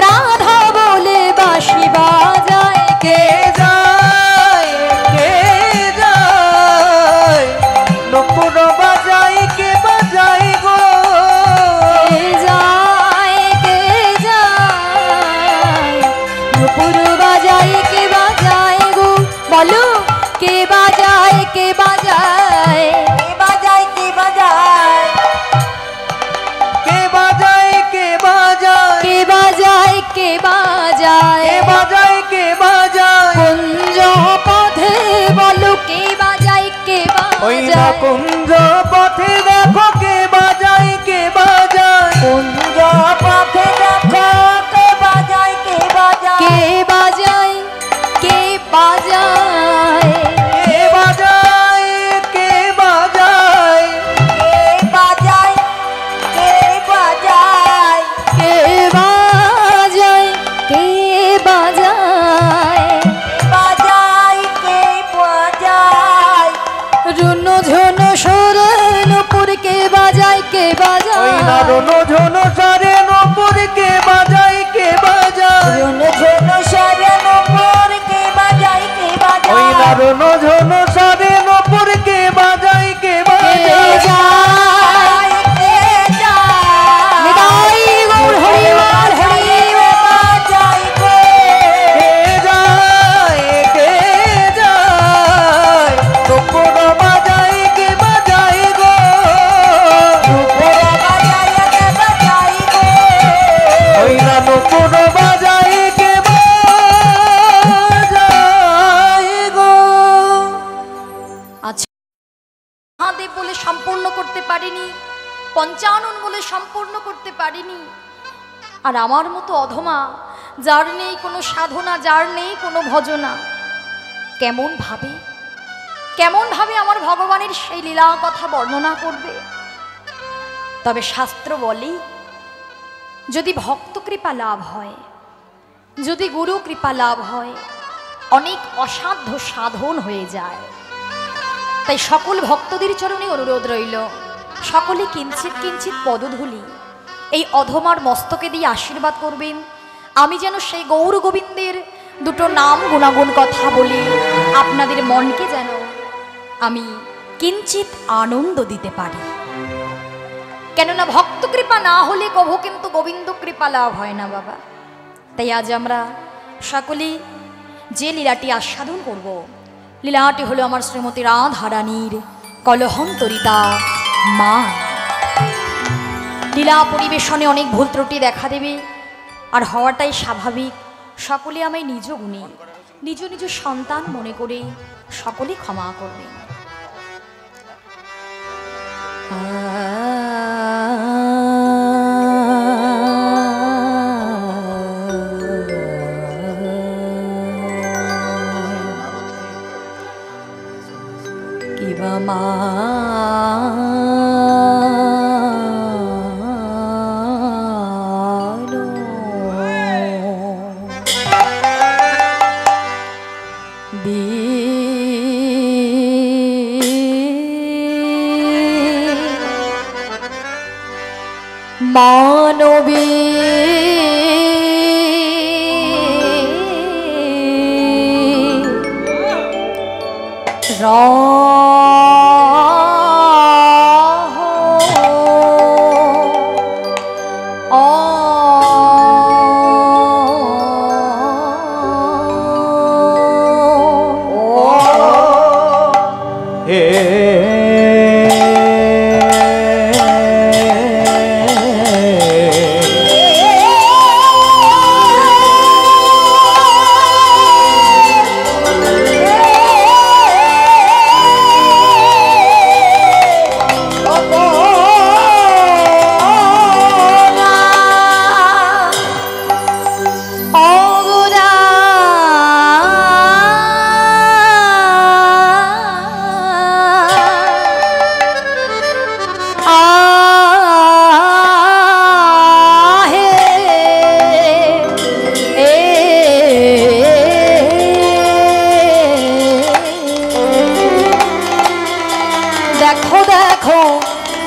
রাধা বলে বাঁশি বাজায় কে যায়, কে যায়, নুপুর বাজায় কে বাজায় গো, যায়, কে যায়, নুপুর বাজায় কে বাজায় গো, বলো কে বাজায়, কে বাজায়, কে বাজায়, কে বাজায়, কে বাজায়, কে বাজায়, কে বাজায়, কে বাজায়, কে বাজায়, কে বাজায়, কুঞ্জ পথে বলো কে বাজায়, কে ওই না বাজায়, কুঞ্জ পথে দেখো কে বাজায়, কে বাজায়, কুঞ্জ পথে দেখো কে বাজায়, কে বাজায়, কে বাজায়, কে বাজায়, কে বাজায়, কে বাজায়, কে বাজায়, কে বাজায়, কে বাজায়, কে বাজায়, বাজায়, কে বাজায়, রুনু ঝুনু সুরে নুপুর কে বাজায়, কে ওই বাজায়, না রনো ঝনো সারে নুপুর কে বাজায়, কে বাজায়, রুনু ঝুনু সারে নুপুর কে বাজায়, কে ওই না বাজায়, রনো ঝনো সারে নুপুর কে বাজায়, কে কে বাজায়, যায়, কে যায়, নিতাই গৌর হরিবার হরি, বাজায় গো, কে যায়, কে যায়, নুপুর বাজায় কে বাজায় গো, নুপুর বাজায় কে বাজায় গো, ওই না নুপুর বাজায় কে বাজায় গো। আচ্ছা, মহাদেব বলে সম্পূর্ণ করতে পারিনি, পঞ্চানন বলে সম্পূর্ণ করতে পারিনি, আর আমার মতো অধমা, যার নেই কোনো সাধনা, যার নেই কোনো ভজনা, কেমন ভাবে, কেমন ভাবে আমার ভগবানের সেই লীলা কথা বর্ণনা করবে? তবে শাস্ত্র বলে, যদি ভক্ত কৃপা লাভ হয়, যদি গুরু কৃপা লাভ হয়, অনেক অসাধ্য সাধন হয়ে যায়। তাই সকল ভক্তদের চরণে অনুরোধ রইল, সকলে কিঞ্চিত কিঞ্চিত পদধূলি এই অধমার মস্তকে দিয়ে আশীর্বাদ করবেন, আমি যেন সেই গৌর গোবিন্দের দুটো নাম গুণাগুণ কথা বলি, আপনাদের মনকে যেন আমি কিঞ্চিত আনন্দ দিতে পারি। কেননা ভক্ত কৃপা না হলে কভু কিন্তু গোবিন্দ কৃপা লাভ হয় না বাবা। তাই আজ আমরা সকলেই যে লীলাটি আস্বাদন করব, লীলাটি হলো আমার শ্রীমতী রাধারানীর কলহন্তরিতা মা। লীলা পরিবেশনে অনেক ভুল ত্রুটি দেখা দেবে, আর হওয়াটাই স্বাভাবিক। সকলে আমায় নিজ গুণে নিজ নিজ সন্তান মনে করে সকলে ক্ষমা করবেন। কিবা মা মানবী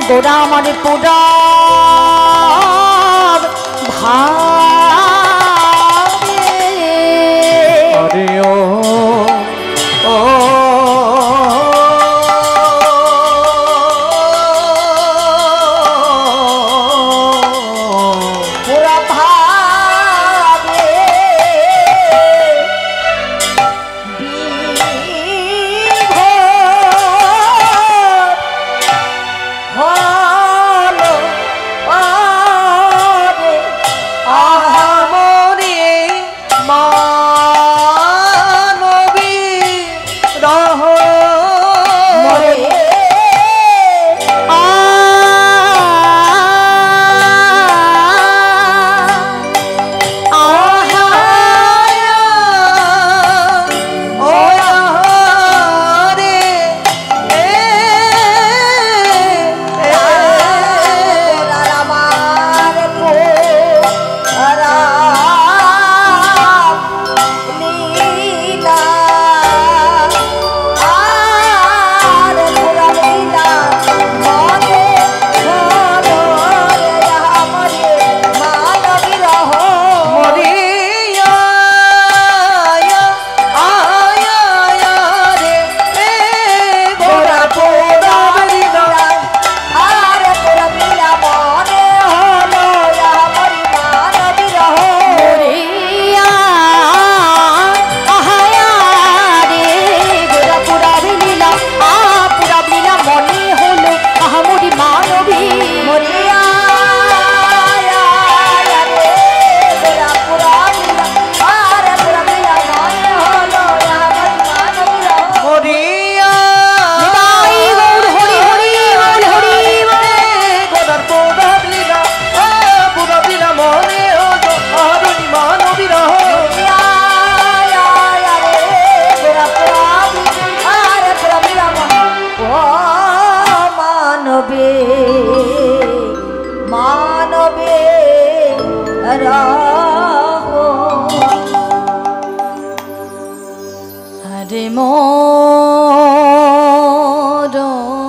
গোরা আমার পোড়া ভারে ও পোড়া ভাবে হরে মোর হরে।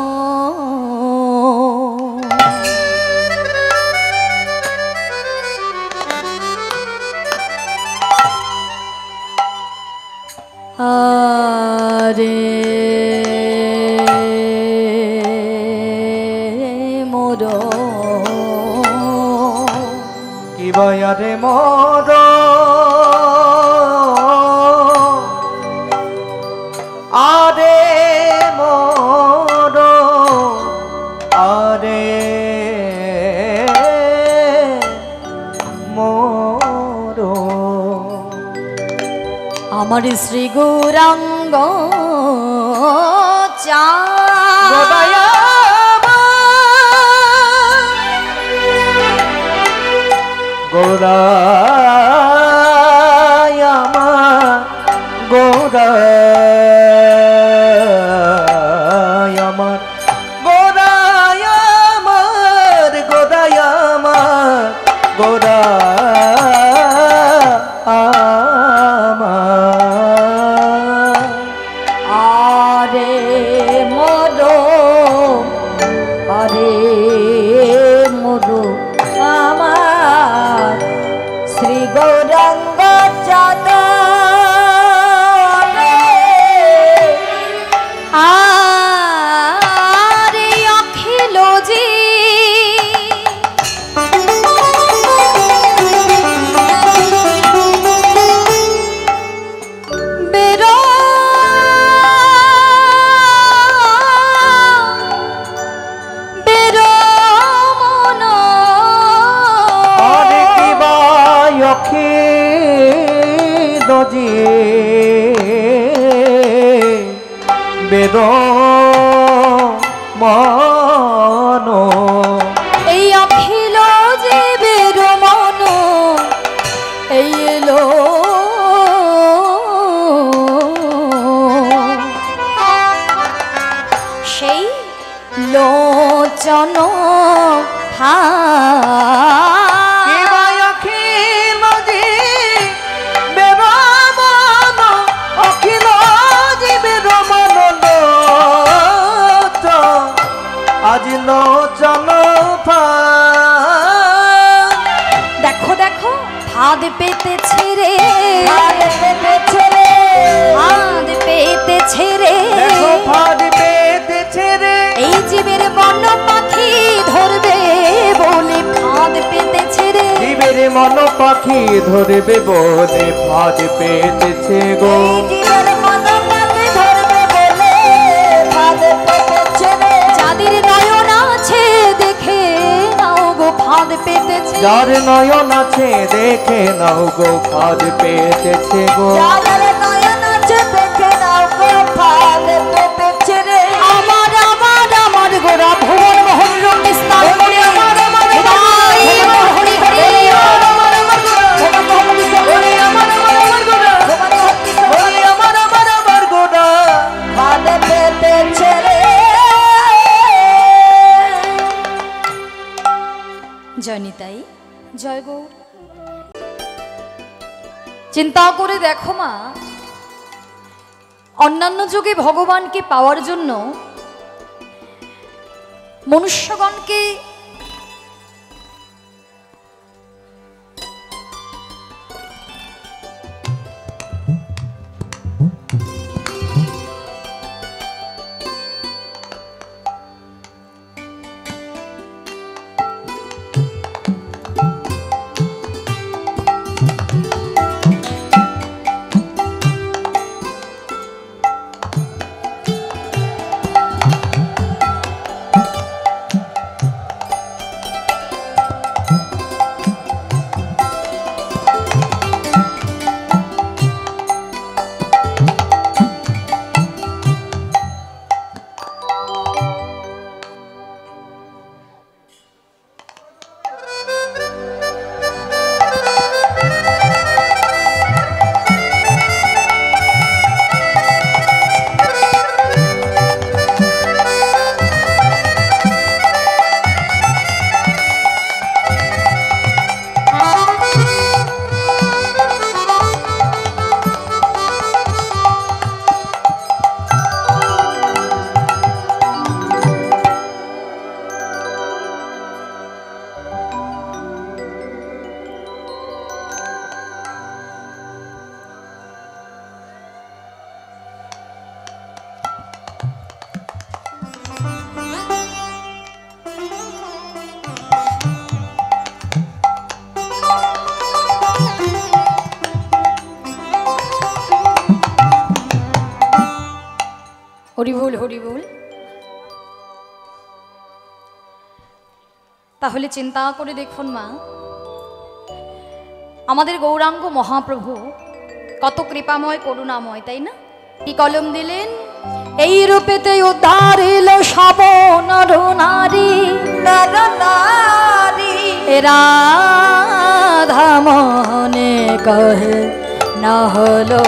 হরে আরে গয়ারে মোর আরে মোর আরে মোর আমার শ্রী গৌরাঙ্গ চা গোদায়া গোরায় আমার গোরায় আমার গোরায় আমার গোরায় আমার গোরায় আমার আরে মরো আরে মরো আমার শ্রী গৌরাঙ্গ চাঁদ আরে অখিল জি বেরো বেরো মন আরে কিবা অখিল জি বেদ মন এই অখিল যে বেরো মন এই এলো সেই লোচন হা কিবা অখিল জি বেদ মন অখিল জি বেদ মন আজ লোচন দেখো দেখো ফাঁদ পেতেছে রে আরে পেতেছে রে ফাঁদ পেতেছে রে দেখো ফাঁদ পেতেছে রে এই জীবের বন্য পাখি ধরবে বলে ফাঁদ পেতেছে রে জীবের মন পাখি ধরবে বলে ফাঁদ পেতেছে গো জীবের মন পাখি ধরবে বলে ফাঁদ পেতেছে রে যাদের নয়ন আছে দেখে নাও গো ফাঁদ পেতেছে যার নয়ন আছে দেখে নাও গো ফাঁদ পেতেছে গো যাদের নয়ন আছে দেখে নাও গো ফাঁদ পেতেছে রে আমার আমার আমার গোরা ভুবন মোহন রূপ স্থান করে হৃদয় হরি হরি আমার গোরা ফাঁদ পেতেছে রে জয়নিতাই জয় গৌর চিন্তা করে দেখো মা অন্যান্য যুগে ভগবানকে পাওয়ার জন্য মনুষ্যগণকে হরি বল হরি বল। তাহলে চিন্তা করে দেখুন মা, আমাদের গৌরাঙ্গ মহাপ্রভু কত কৃপাময় করুণাময়, তাই না? কি কলম দিলেন, এই রূপেতে উদ্ধার এলো সব নর নারী, নর নারী রাধা মনে কহে না হলো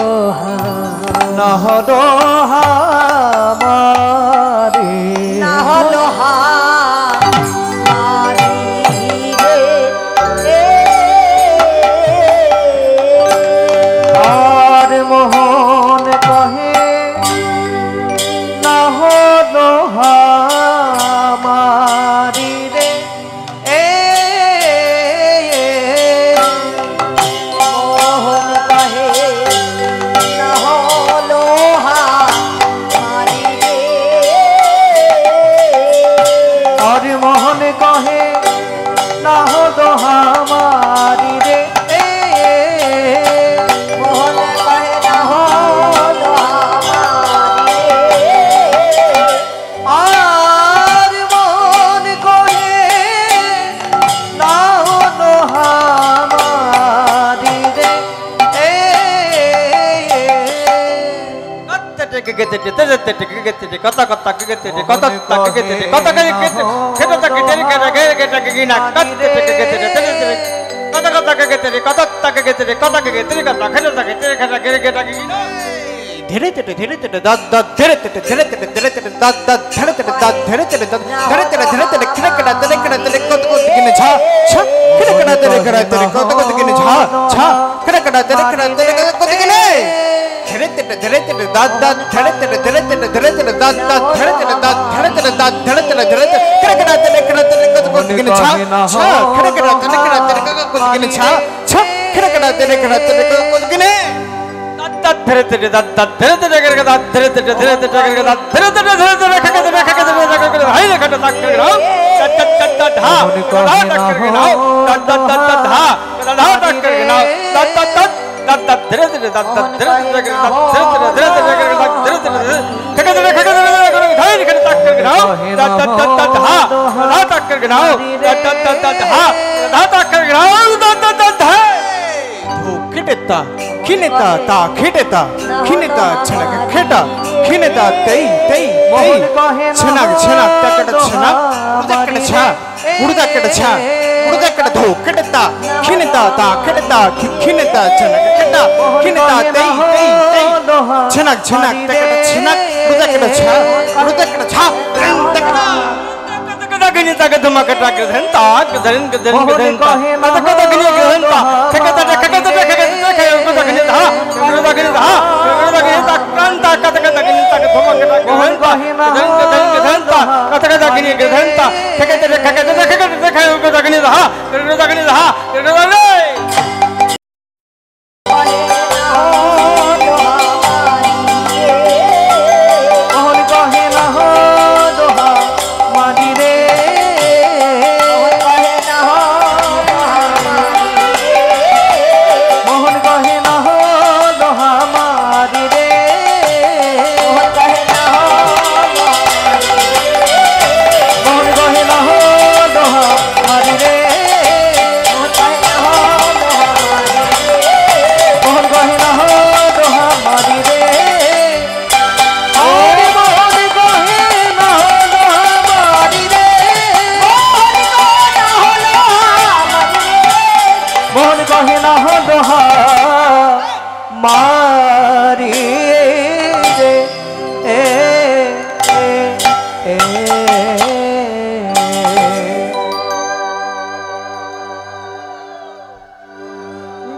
নহলো হামারে, না হলো হামারি রে। আর মোহন কহে নহলো হামারি রে। মোহন কহে না হলো হামারি রে। আর মোহন কহে নহলো হামারি রে। মোহন কহে না হলো হামারি রে। আর মন কহে নহলো হামারি রে। ধীরে ধীরে ধীরে ধীরে দাঁত দাঁত ধীরে ধীরে ধীরে ধীরে ধীরে ধীরে দাঁত দাঁত ধীরে ধীরে দাঁত ধীরে ধীরে দাঁত ধীরে ধীরে ধীরে ধীরে খিরে কেডা ধীরে কেডা ধীরে কত কত কিনে ছা ছা খিরে কেডা ধীরে কেডা ধীরে কত কত কিনে ছা ছা খিরে কেডা ধীরে কেডা ধীরে কত কিনে ধীরে ধীরে ধীরে ধীরে দাঁত দাঁত ধীরে ধীরে ধীরে ধীরে ধীরে ধীরে দাঁত দাঁত ধীরে ধীরে দাঁত ধীরে ধীরে দাঁত ধীরে ধীরে ধীরে ধীরে খিরে কেডা ধীরে কেডা ধীরে কত কত কিনে ছা ছা খিরে কেডা ধীরে কেডা ধীরে কত কত কিনে ছা ছা খিরে কেডা ধীরে কেডা ধীরে কত কত কিনে দাঁত ধীরে ধীরে দাঁত দাঁত ধীরে ধীরে করে দাঁত ধীরে ধীরে ধীরে ধীরে করে দাঁত ধীরে ধীরে ধীরে ধীরে খাকে ধীরে খাকে ধীরে খাকে করে হাই রে কাটা তাক করে নাও দাঁত দাঁত দাঁত ধা দাঁত তাক করে নাও দাঁত দাঁত দাঁত ধা দাঁত তাক করে নাও দাঁত দাঁত দাঁত দাঁত দাঁত ধীরে ধীরে দাঁত দাঁত ধীরে ধীরে করে দাঁত ধীরে ধীরে ধীরে করে দাঁত ধীরে ধীরে খাকে ধীরে করে হাই রে কাটা তাক করে নাও দাঁত দাঁত দাঁত দাঁত ধা দাঁত তাক করে নাও দাঁত দাঁত দাঁত দাঁত ধা দাঁত তাক করে নাও দাঁত দাঁত দাঁত ধা খিটেতা খিনেতা তা খিটেতা খিনেতা ছনক খেটা খিনেতা তেই তেই তেই ছনক ছনক টাকটা ছনক উড়দকটা ছা উড়দকটা ছা উড়দকটা ধো খিটেতা খিনেতা তা খিটেতা খিনেতা ছনক খেটা খিনেতা তেই তেই তেই ছনক ছনক টাকটা ছনক উড়দকটা ছা উড়দকটা ছা টাকটা गनी तक धमक टक धनता गदरन गदरन गदनता तक तक गनी गदनता ठक तक ठक तक ठक तक गनी धा गनी धा गनी तक कांता तक तक गनी तक धमक टक गदनता गदरन गदरन गदनता तक तक गनी गदनता ठक तक ठक तक ठक तक गनी धा गनी धा रे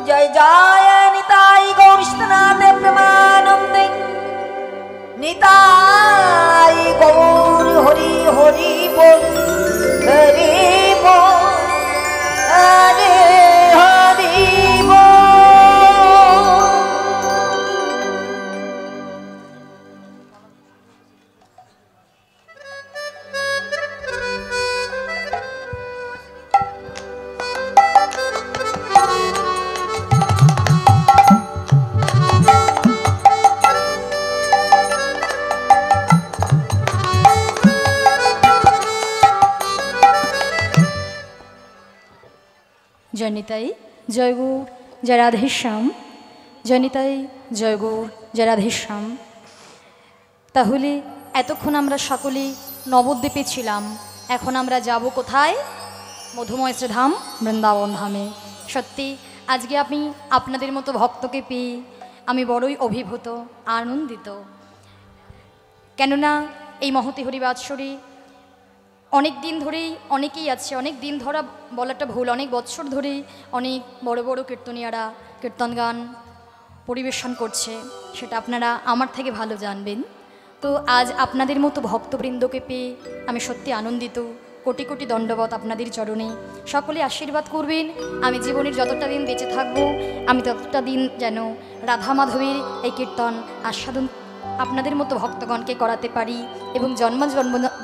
जय जय निताई गौरिष्ठनाथ प्रेमानंदे निताई गौर हरि हरि बोल हरि बोल हरे हरि बोल। নিতাই জয় গৌর জয় রাধেশ্যাম, জয় নিতাই জয় গৌর জয় রাধেশ্যাম। তাহলে এতক্ষণ আমরা সকলেই নবদ্বীপে ছিলাম, এখন আমরা যাব কোথায়? মধুময় শ্রীধাম বৃন্দাবন ধামে। সত্যি আজকে আমি আপনাদের মতো ভক্তকে পেয়ে আমি বড়ই অভিভূত, আনন্দিত। কেননা এই মহতি হরিবাৎসরী অনেক দিন ধরেই অনেকেই আছে, অনেক দিন ধরা বলাটা ভুল, অনেক বৎসর ধরেই অনেক বড় বড় কীর্তনীয়ারা কীর্তন গান পরিবেশন করছে, সেটা আপনারা আমার থেকে ভালো জানবেন। তো আজ আপনাদের মতো ভক্তবৃন্দকে পেয়ে আমি সত্যি আনন্দিত। কোটি কোটি দণ্ডবত আপনাদের চরণে। সকলে আশীর্বাদ করবেন, আমি জীবনের যতটা দিন বেঁচে থাকবো আমি ততটা দিন যেন রাধা মাধবের এই কীর্তন আস্বাদন আপনাদের মতো ভক্তগণকে করাতে পারি এবং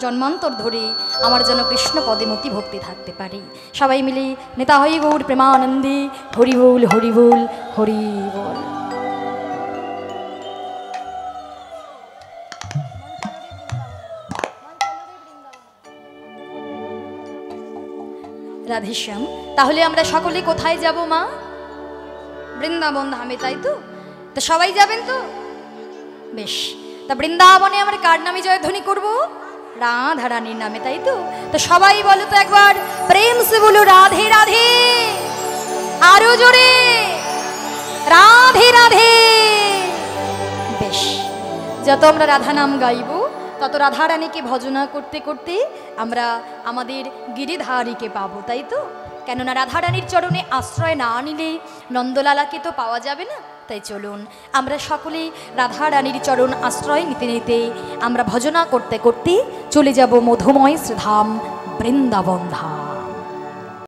জন্মান্তর ধরে আমার যেন কৃষ্ণ পদে মতি ভক্তি থাকতে পারি। সবাই মিলে নেতা হই গৌর প্রেমানন্দে হরি বল হরি বল হরি বল। রাধেশ্যাম, তাহলে আমরা সকলে কোথায় যাব মা? বৃন্দাবন ধামে, তাই তো? তো সবাই যাবেন তো? বেশ, তা বৃন্দাবনে আমরা কার নামে জয়ধ্বনি করব? রাধা রানীর নামে, তাই তো? তো সবাই বলো তো একবার প্রেম সে বলো রাধে রাধে, আরো জোরে রাধে রাধে। বেশ, যত আমরা রাধা নাম গাইব তত রাধা রানীকে ভজনা করতে করতে আমরা আমাদের গিরিধারীকে পাবো, তাই তো? কেননা রাধা রানীর চরণে আশ্রয় না নিলে নন্দলালাকে তো পাওয়া যাবে না। তাই চলুন আমরা সকলেই রাধা রানীর চরণ আশ্রয় নিতে নিতে আমরা ভজনা করতে করতে চলে যাব মধুময় শ্রীধাম বৃন্দাবন ধাম।